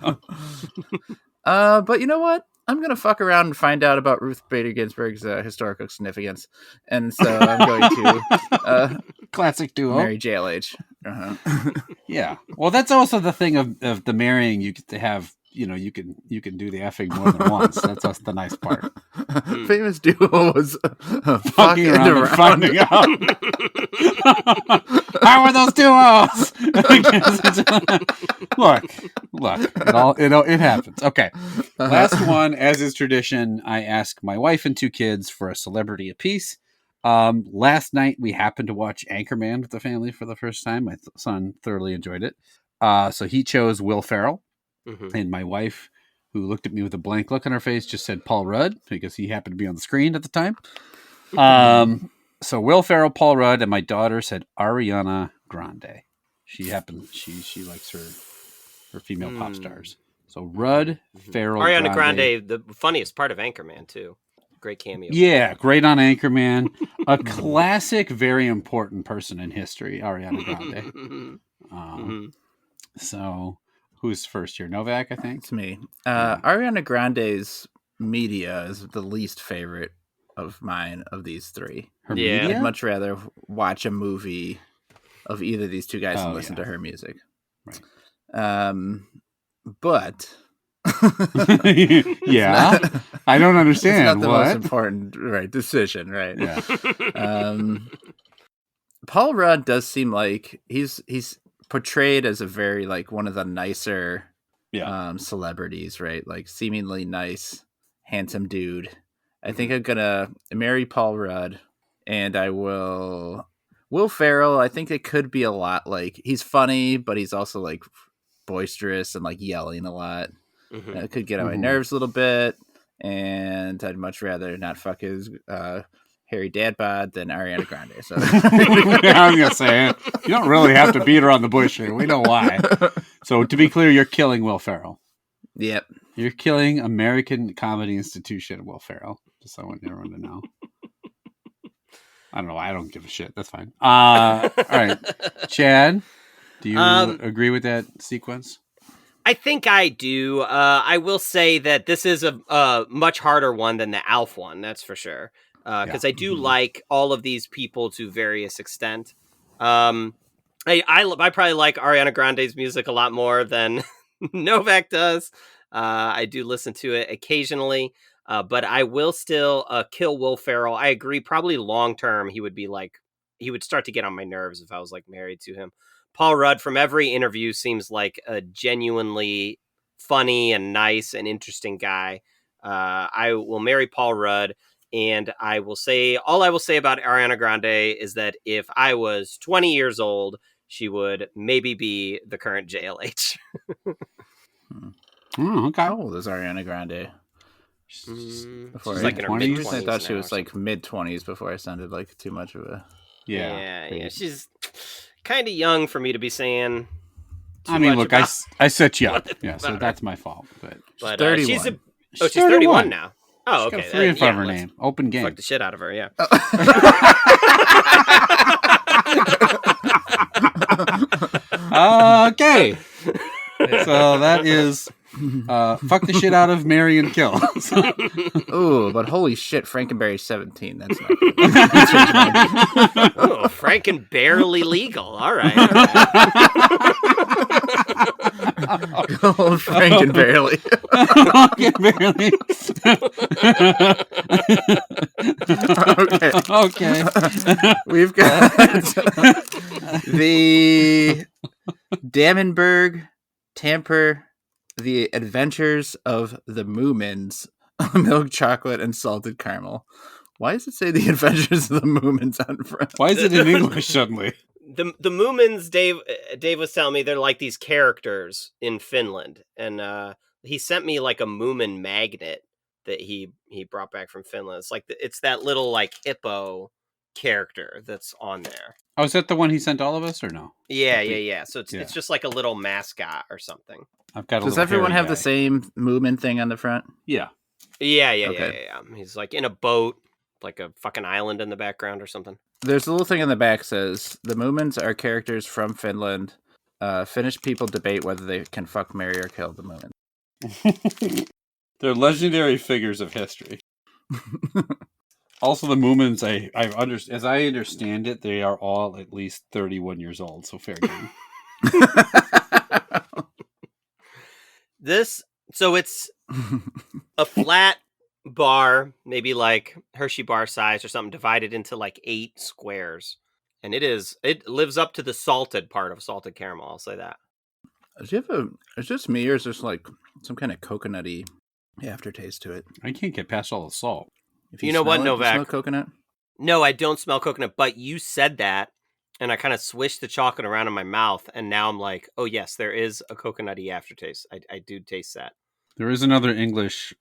But you know what? I'm gonna fuck around and find out about Ruth Bader Ginsburg's historical significance, and so I'm going to classic duo marry JLH. Yeah, well, that's also the thing of the marrying. You get to have. You can do the effing more than once. That's the nice part. Famous duo was fucking around and finding out. How are those duos? Look, it happens. Okay, last one, as is tradition. I ask my wife and two kids for a celebrity apiece. Last night we happened to watch Anchorman with the family for the first time. My son thoroughly enjoyed it. So he chose Will Ferrell. Mm-hmm. And my wife, who looked at me with a blank look on her face, just said Paul Rudd because he happened to be on the screen at the time. So Will Ferrell, Paul Rudd, and my daughter said Ariana Grande. She likes her female pop stars. So Rudd, Ferrell, Ariana Grande, the funniest part of Anchorman too. Great cameo. Yeah, great on Anchorman. A classic, very important person in history, Ariana Grande. So. Who's first here? Novak, I think. It's me. Ariana Grande's media is the least favorite of mine of these three. Her media? I'd much rather watch a movie of either of these two guys and listen yeah. to her music. Right. But yeah, I don't understand. It's not the what? most important decision, right? Yeah. Paul Rudd does seem like he's portrayed as a very like one of the nicer celebrities, right? Like seemingly nice, handsome dude. I think I'm gonna marry Paul Rudd, and I will Will Ferrell. I think it could be a lot like he's funny, but he's also like boisterous and like yelling a lot. It could get on my nerves a little bit, and I'd much rather not fuck his hairy dad bod than Ariana Grande. So I was gonna say you don't really have to beat her on the bush here. We know why. So to be clear, you're killing Will Ferrell. Yep, you're killing American Comedy Institution, Will Ferrell. Just so I want everyone to know. I don't know. I don't give a shit. That's fine. All right, Chad, do you agree with that sequence? I think I do. I will say that this is a much harder one than the Alf one. That's for sure. Because I do like all of these people to various extent. I probably like Ariana Grande's music a lot more than Novak does. I do listen to it occasionally, but I will still kill Will Ferrell. I agree. Probably long term, he would start to get on my nerves if I was like married to him. Paul Rudd, from every interview, seems like a genuinely funny and nice and interesting guy. I will marry Paul Rudd, and I will say about Ariana Grande is that if I was 20 years old, she would maybe be the current JLH. Okay. How old is Ariana Grande? She's like in her mid-20s. I thought she was like mid-20s before I sounded like too much of a... Yeah. She's kind of young for me to be saying. I mean, look, I set you up. Yeah, so that's my fault. But she's 31. She's 31 now. Oh, okay. She's got 3 in front of her name. Open game. Fuck the shit out of her, yeah. Okay. So that is fuck the shit out of marry and kill. Oh, but holy shit, Frankenberry's 17. That's not good. Oh, Frankenbarely legal. All right. Oh, Frankenbarely. Okay. We've got the Dammenberg Tamper, The Adventures of the Moomins, Milk Chocolate and Salted Caramel. Why does it say The Adventures of the Moomins on front? Why is it in English suddenly? The Moomins, Dave was telling me they're like these characters in Finland, and he sent me like a Moomin magnet that he brought back from Finland. It's like it's that little like hippo character that's on there. Oh, is that the one he sent all of us, or no? Yeah. So it's just like a little mascot or something. I've got. Does everyone have the same Moomin thing on the front? Yeah. Yeah. He's like in a boat, like a fucking island in the background or something. There's a little thing in the back says the Moomins are characters from Finland. Finnish people debate whether they can fuck, marry, or kill the Moomins. They're legendary figures of history. Also, the Moomins, as I understand it, they are all at least 31 years old. So fair game. So it's a flat bar, maybe like Hershey bar size or something, divided into like 8 squares, and it lives up to the salted part of salted caramel. I'll say that. Is this me, or is this like some kind of coconutty aftertaste to it? I can't get past all the salt. If you know what, Novak? You smell coconut? No, I don't smell coconut, but you said that, and I kind of swished the chocolate around in my mouth, and now I'm like, oh yes, there is a coconutty aftertaste. I do taste that. There is another English.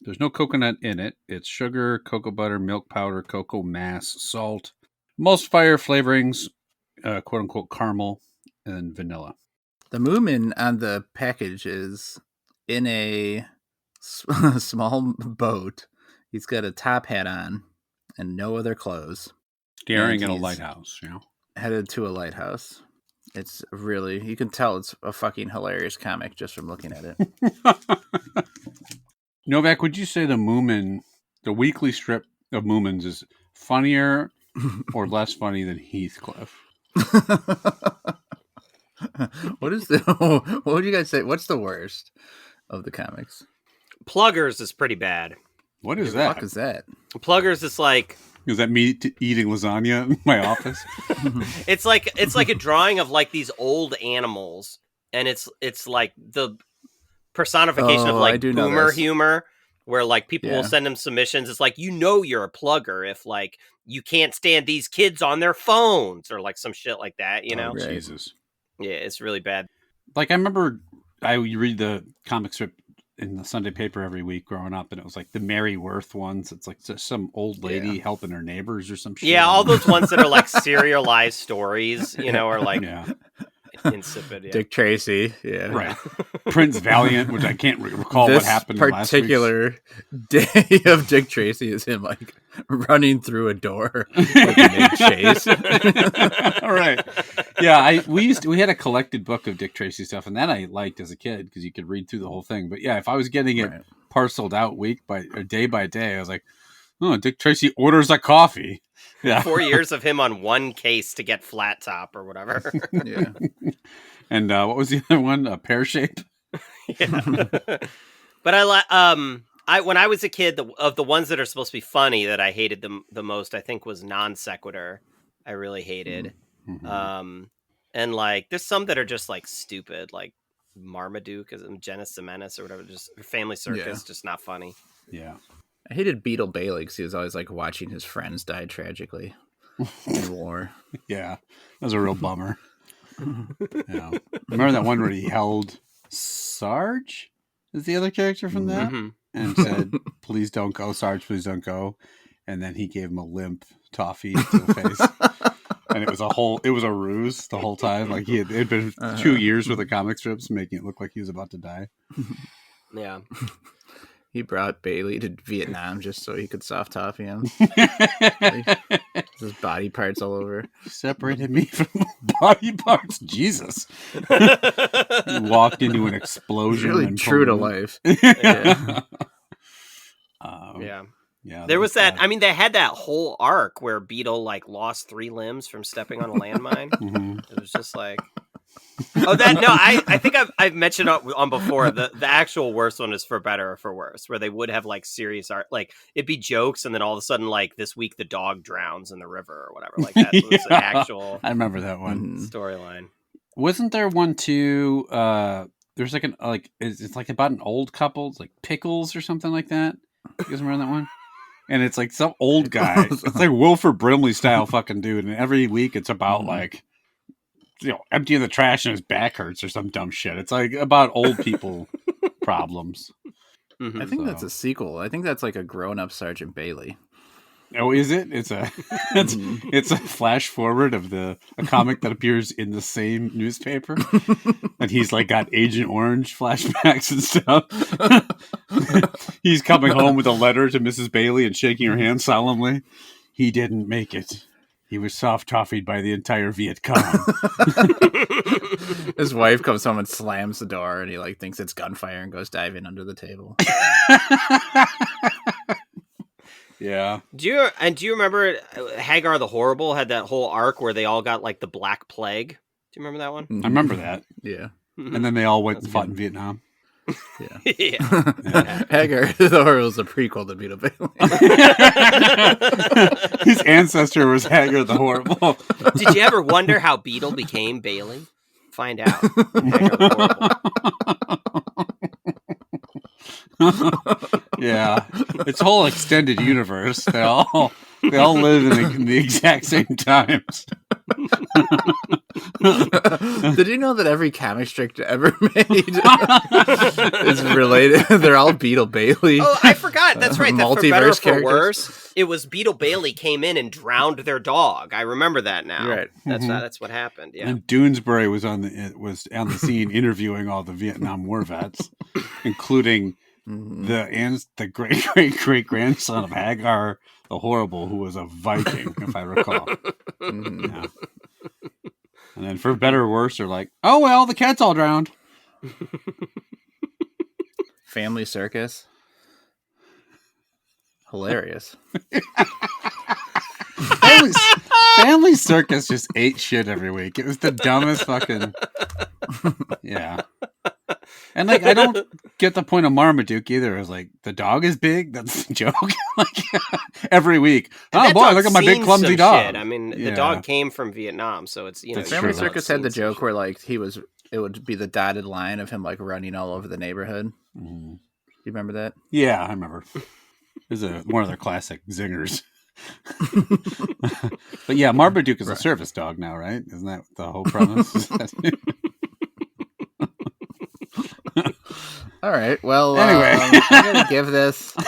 There's no coconut in it. It's sugar, cocoa butter, milk powder, cocoa mass, salt, emulsifier flavorings, quote unquote caramel, and vanilla. The Moomin on the package is in a small boat. He's got a top hat on and no other clothes. Staring at a lighthouse, Headed to a lighthouse. It's really, you can tell it's a fucking hilarious comic just from looking at it. Novak, would you say the weekly strip of Moomins is funnier or less funny than Heathcliff? What is the? What would you guys say? What's the worst of the comics? Pluggers is pretty bad. What is The that? fuck is that? Pluggers is like Is that me eating lasagna in my office? it's like a drawing of like these old animals, and it's like the personification of Oh, I like do know boomer this. humor, where like people will Yeah. send them submissions. It's like, you're a plugger if like you can't stand these kids on their phones or like some shit like that. You know? Oh, Right. Jesus. Yeah, it's really bad. Like I remember, I would read the comic strip in the Sunday paper every week growing up, and it was like the Mary Worth ones. It's like just some old lady helping her neighbors or some shit. Yeah, all those ones that are like serialized stories, are like Yeah, insipid. Yeah. Dick Tracy. Yeah. right. Prince Valiant, which I can't recall what This happened in last week's. particular day of Dick Tracy is him like running through a door with a big chase. Right. Yeah, we had a collected book of Dick Tracy stuff, and that I liked as a kid because you could read through the whole thing. But yeah, if I was getting it Right. parceled out week by or day by day, I was like, oh, Dick Tracy orders a coffee. Yeah. 4 years of him on one case to get flat top or whatever. Yeah. And what was the other one? A pear shape. Yeah. But I like when I was a kid, of the ones that are supposed to be funny that I hated the most, I think was non sequitur. I really hated. Mm-hmm. And like there's some that are just like stupid, like Marmaduke as Genus Semenus or whatever, just Family Circus, just not funny. Yeah. I hated Beetle Bailey because he was always like watching his friends die tragically in war. Yeah. That was a real bummer. Yeah. Remember that one where he held Sarge? Is the other character from that? Mhm. And said, "Please don't go, Sarge, please don't go." And then he gave him a limp toffee to the face. And it was a ruse the whole time. Like it had been 2 years worth of comic strips making it look like he was about to die. Yeah. He brought Bailey to Vietnam just so he could soft toffee him. His body parts all over. Separated me from body parts. Jesus. He walked into an He's explosion. really and true to pulled life. it. Yeah. Yeah. There was that. I mean, they had that whole arc where Beetle like lost 3 limbs from stepping on a landmine. Mhm. It was just like, oh, that no. I think I've mentioned on before the actual worst one is For Better or For Worse, where they would have like serious art, like it'd be jokes, and then all of a sudden, like this week the dog drowns in the river or whatever. Like that was an actual I remember that one. storyline. Wasn't there one too? There's like it's like about an old couple, it's like Pickles or something like that. You guys remember that one? And it's like some old guy. It's like Wilford Brimley style fucking dude. And every week it's about like, emptying the trash and his back hurts or some dumb shit. It's like about old people problems. Mhm. I think that's a sequel. I think that's like a grown-up Sergeant Bailey. Oh, is it? It's a it's a flash forward of a comic that appears in the same newspaper, and he's like got Agent Orange flashbacks and stuff. He's coming home with a letter to Mrs. Bailey and shaking her hand solemnly. He didn't make it. He was soft toffied by the entire Viet Cong. His wife comes home and slams the door, and he like thinks it's gunfire and goes diving under the table. Yeah. Do you remember Hagar the Horrible had that whole arc where they all got like the Black Plague? Do you remember that one? I remember that. Yeah. And then they all went and fought in Vietnam. Yeah. Yeah. Hagar the Horrible is a prequel to Beetle Bailey. His ancestor was Hagar the Horrible. Did you ever wonder how Beetle became Bailey? Find out. Hagar the Horrible. Yeah, it's a whole extended universe. They all live in the exact same times. Did you know that every comic strip ever made is related? They're all Beetle Bailey. Oh, I forgot. That's right. That For Better or multiverse For characters. Worse, it was Beetle Bailey came in and drowned their dog. I remember that now. Right. That's what happened. Yeah. And Doonesbury was on the scene interviewing all the Vietnam War vets, including the great grandson of Hagar the Horrible, who was a Viking, if I recall. Yeah. And then For Better or Worse, they're like, oh well, the cat's all drowned. Family Circus. Hilarious. Family Circus just ate shit every week. It was the dumbest fucking. Yeah. And like, I don't get the point of Marmaduke either. It was like, the dog is big. That's the joke. Like every week. Oh boy, look at my big clumsy dog. Shit. I mean, the dog came from Vietnam, so it's Family Circus had the joke where like it would be the dotted line of him like running all over the neighborhood. Mm-hmm. You remember that? Yeah, I remember. It was one of their classic zingers. But yeah, Marmaduke is a service dog now, right? Isn't that the whole premise? All right. Well, anyway, I'm gonna give this a.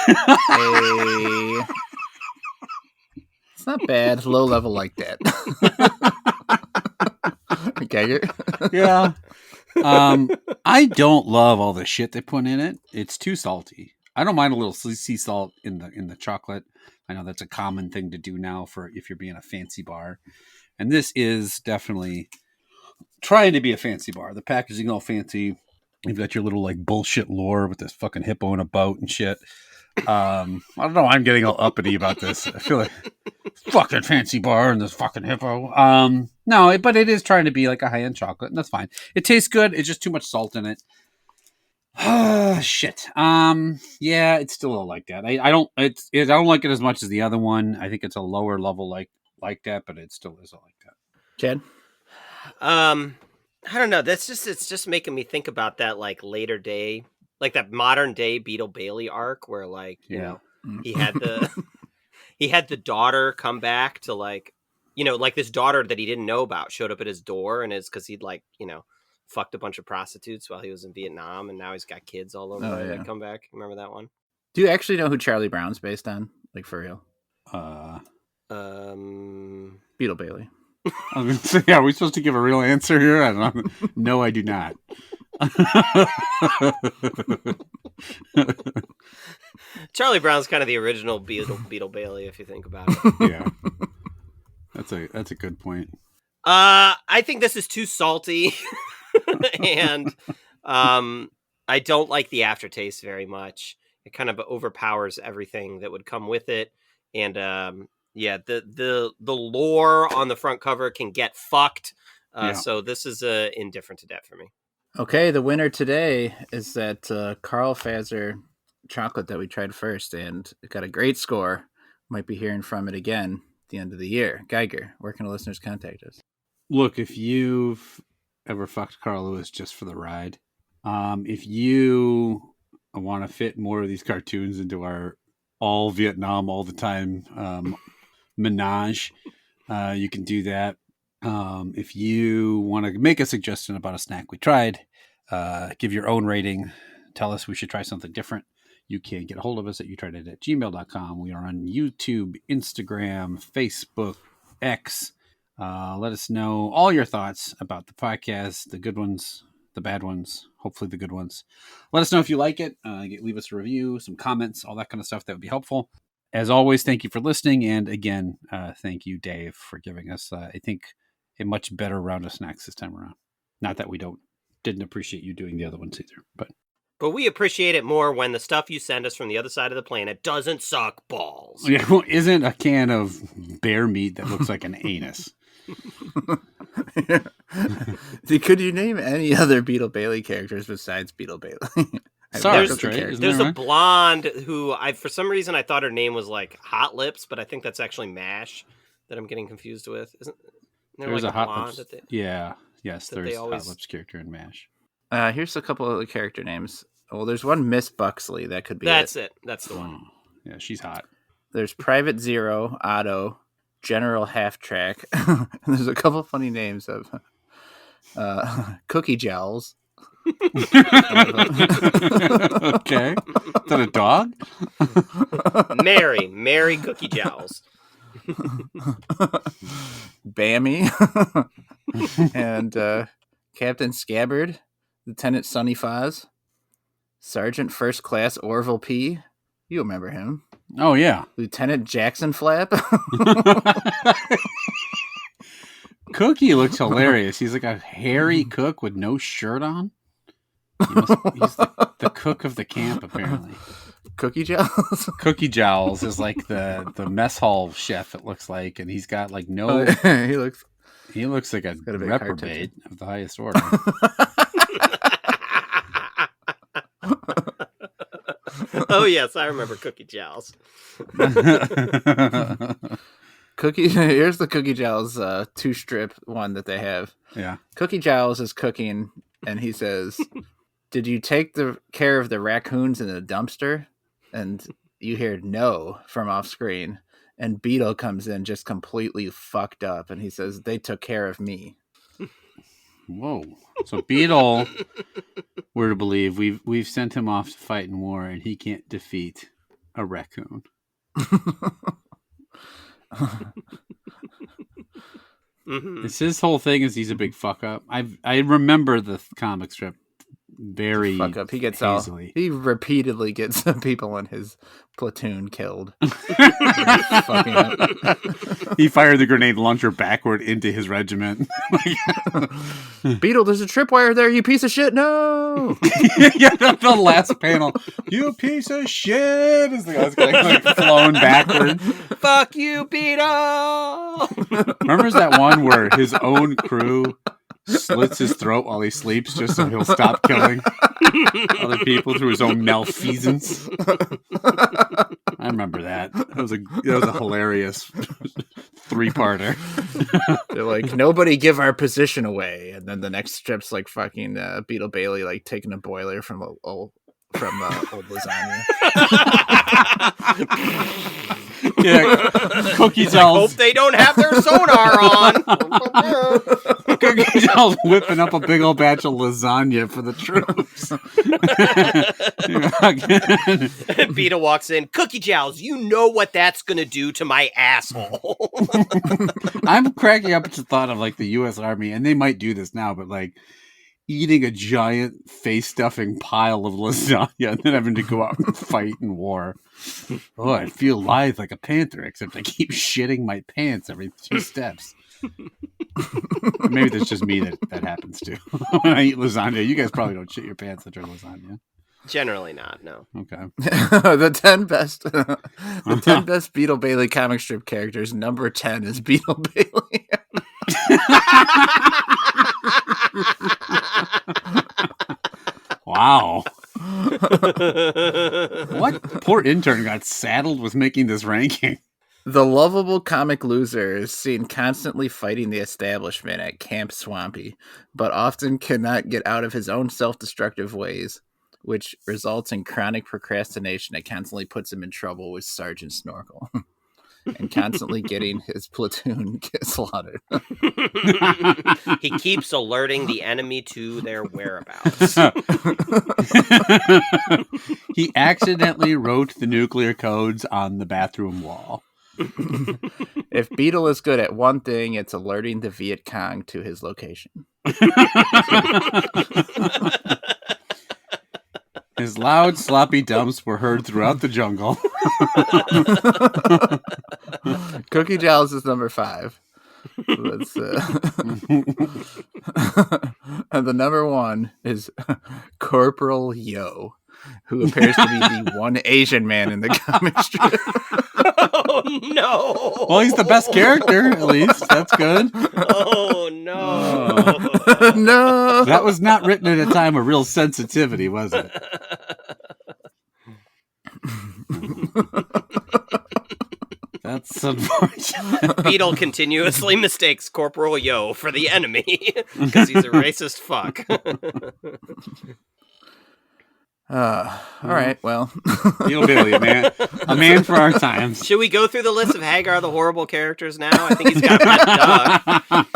It's not bad. It's low level like that. Okay. Yeah. I don't love all the shit they put in it. It's too salty. I don't mind a little sea salt in the chocolate. I know that's a common thing to do now for if you're being a fancy bar. And this is definitely trying to be a fancy bar. The packaging all fancy. You've got your little like bullshit lore with this fucking hippo in a boat and shit. I don't know. I'm getting all uppity about this. I feel like fucking fancy bar and this fucking hippo. No, but it is trying to be like a high-end chocolate, and that's fine. It tastes good. It's just too much salt in it. Shit. Yeah, it's still like that. I don't like it as much as the other one. I think it's a lower level like that, but it still is like that. Chad? I don't know. It's just making me think about that like later day, like that modern day Beetle Bailey arc where like, you know, he had the daughter come back to like, you know, like this daughter that he didn't know about showed up at his door, and it's because he'd like, you know, fucked a bunch of prostitutes while he was in Vietnam, and now he's got kids all over when they come back. Remember that one? Do you actually know who Charlie Brown's based on? Like for real? Beetle Bailey. I was going to say, are we supposed to give a real answer here? I don't know. No, I do not. Charlie Brown's kind of the original Beetle Bailey, if you think about it. Yeah, that's a good point. I think this is too salty, and I don't like the aftertaste very much. It kind of overpowers everything that would come with it, and yeah, the lore on the front cover can get fucked. So this is indifferent to that for me. Okay, the winner today is that Karlfazer chocolate that we tried first, and it got a great score. Might be hearing from it again at the end of the year. Geiger, where can the listeners contact us? Look, if you've ever fucked Carl Lewis just for the ride, if you want to fit more of these cartoons into our all Vietnam all the time menage, you can do that. If you want to make a suggestion about a snack we tried, give your own rating, tell us we should try something different, you can get a hold of us at youtrydat@gmail.com. We are on YouTube, Instagram, Facebook, X. Let us know all your thoughts about the podcast, the good ones, the bad ones, hopefully the good ones. Let us know if you like it. Leave us a review, some comments, all that kind of stuff. That would be helpful. As always, thank you for listening. And again, thank you, Dave, for giving us, I think, a much better round of snacks this time around. Not that we didn't appreciate you doing the other ones either, but we appreciate it more when the stuff you send us from the other side of the planet doesn't suck balls. Yeah, well, isn't a can of bear meat that looks like an anus. Could you name any other Beetle Bailey characters besides Beetle Bailey? Sorry, there's a blonde who for some reason I thought her name was like Hot Lips, but I think that's actually MASH that I'm getting confused with. Isn't there there's like a Hot Lips? Yes, there's always... Hot Lips character in MASH. Here's a couple of the character names. Well, there's one Miss Buxley. That could be That's it. That's the one. Yeah, she's hot. There's Private Zero, Otto, General Half Track. There's a couple funny names of Cookie Jowls. Okay. Is that a dog? Mary Cookie Jowls. Bammy. And Captain Scabbard, Lieutenant Sonny Foz, Sergeant First Class Orville P. You remember him. Oh, yeah. Lieutenant Jackson Flap. Cookie looks hilarious. He's like a hairy cook with no shirt on. He's the cook of the camp, apparently. Cookie Jowls? Cookie Jowls is like the mess hall chef, it looks like, and he's got like no. He looks like a reprobate of the highest order. Oh yes, I remember Cookie Jowls. Here's the Cookie Jowls 2-strip one that they have. Yeah. Cookie Jowls is cooking, and he says, "Did you take care of the raccoons in the dumpster?" And you hear no from off screen. And Beetle comes in just completely fucked up, and he says, "They took care of me." Whoa! So Beetle, we're to believe we've sent him off to fight in war, and he can't defeat a raccoon. It's his whole thing is he's a big fuck up. I remember the comic strip very fuck up. He gets easily. He repeatedly gets people in his platoon killed. He fired the grenade launcher backward into his regiment. Beetle, there's a tripwire there, you piece of shit. No. Yeah, the last panel. You piece of shit. Is the guy's getting like flown backward. Fuck you, Beetle. Remember that one where his own crew slits his throat while he sleeps just so he'll stop killing other people through his own malfeasance? I remember that. That was a hilarious 3-parter. They're like, nobody give our position away, and then the next strip's like fucking Beetle Bailey like taking a boiler from old lasagna. Yeah, Cookie Jowls. Hope they don't have their sonar on. Cookie Jowls whipping up a big old batch of lasagna for the troops. Beetle walks in. Cookie Jowls, you know what that's gonna do to my asshole. I'm cracking up at the thought of like the U.S. Army, and they might do this now, but like eating a giant face-stuffing pile of lasagna and then having to go out and fight in war. Oh, I feel lithe like a panther, except I keep shitting my pants every 2 steps. Maybe that's just me that happens to. When I eat lasagna, you guys probably don't shit your pants after lasagna. Generally not, no. Okay. The 10 best Beetle Bailey comic strip characters. Number 10 is Beetle Bailey. Wow. What poor intern got saddled with making this ranking? The lovable comic loser is seen constantly fighting the establishment at Camp Swampy, but often cannot get out of his own self-destructive ways, which results in chronic procrastination that constantly puts him in trouble with Sergeant Snorkel. And constantly getting his platoon slaughtered. He keeps alerting the enemy to their whereabouts. He accidentally wrote the nuclear codes on the bathroom wall. If Beetle is good at one thing, it's alerting the Viet Cong to his location. His loud, sloppy dumps were heard throughout the jungle. Cookie Jowls is number 5. So that's, and the number 1 is Corporal Yo, who appears to be the one Asian man in the comic strip. Oh, no. Well, he's the best character, at least. That's good. Oh, no. No. That was not written at a time of real sensitivity, was it? That's unfortunate. Beetle continuously mistakes Corporal Yo for the enemy because he's a racist fuck. All right, well. Beetle Bailey, a man for our times. Should we go through the list of Hagar the horrible characters now? I think he's got Pet Duck.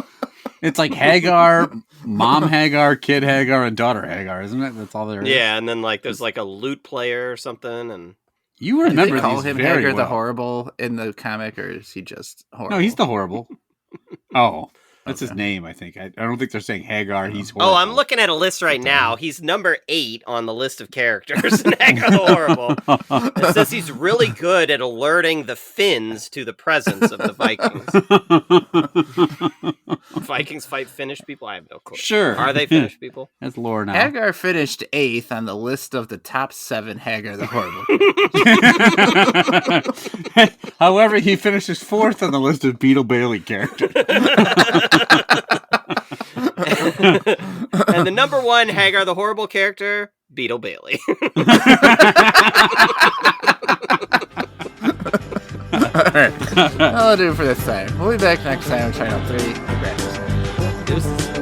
It's like Hagar, Mom Hagar, Kid Hagar, and Daughter Hagar, isn't it? That's all there is. Yeah, and then like there's like a lute player or something, and you remember do they call these him very Hagar well. the horrible in the comic, or is he just horrible? No, he's the horrible. Oh, That's his name, I think. I don't think they're saying Hagar. He's horrible. Oh, I'm looking at a list right now. He's number 8 on the list of characters in Hagar the Horrible. It says he's really good at alerting the Finns to the presence of the Vikings. Vikings fight Finnish people? I have no clue. Sure. Are they Finnish people? That's lore now. Hagar finished 8th on the list of the top 7 Hagar the Horrible. However, he finishes 4th on the list of Beetle Bailey characters. And the number 1 Hagar the Horrible character, Beetle Bailey. Alright, that'll do it for this time. We'll be back next time on Channel 3. Deuces.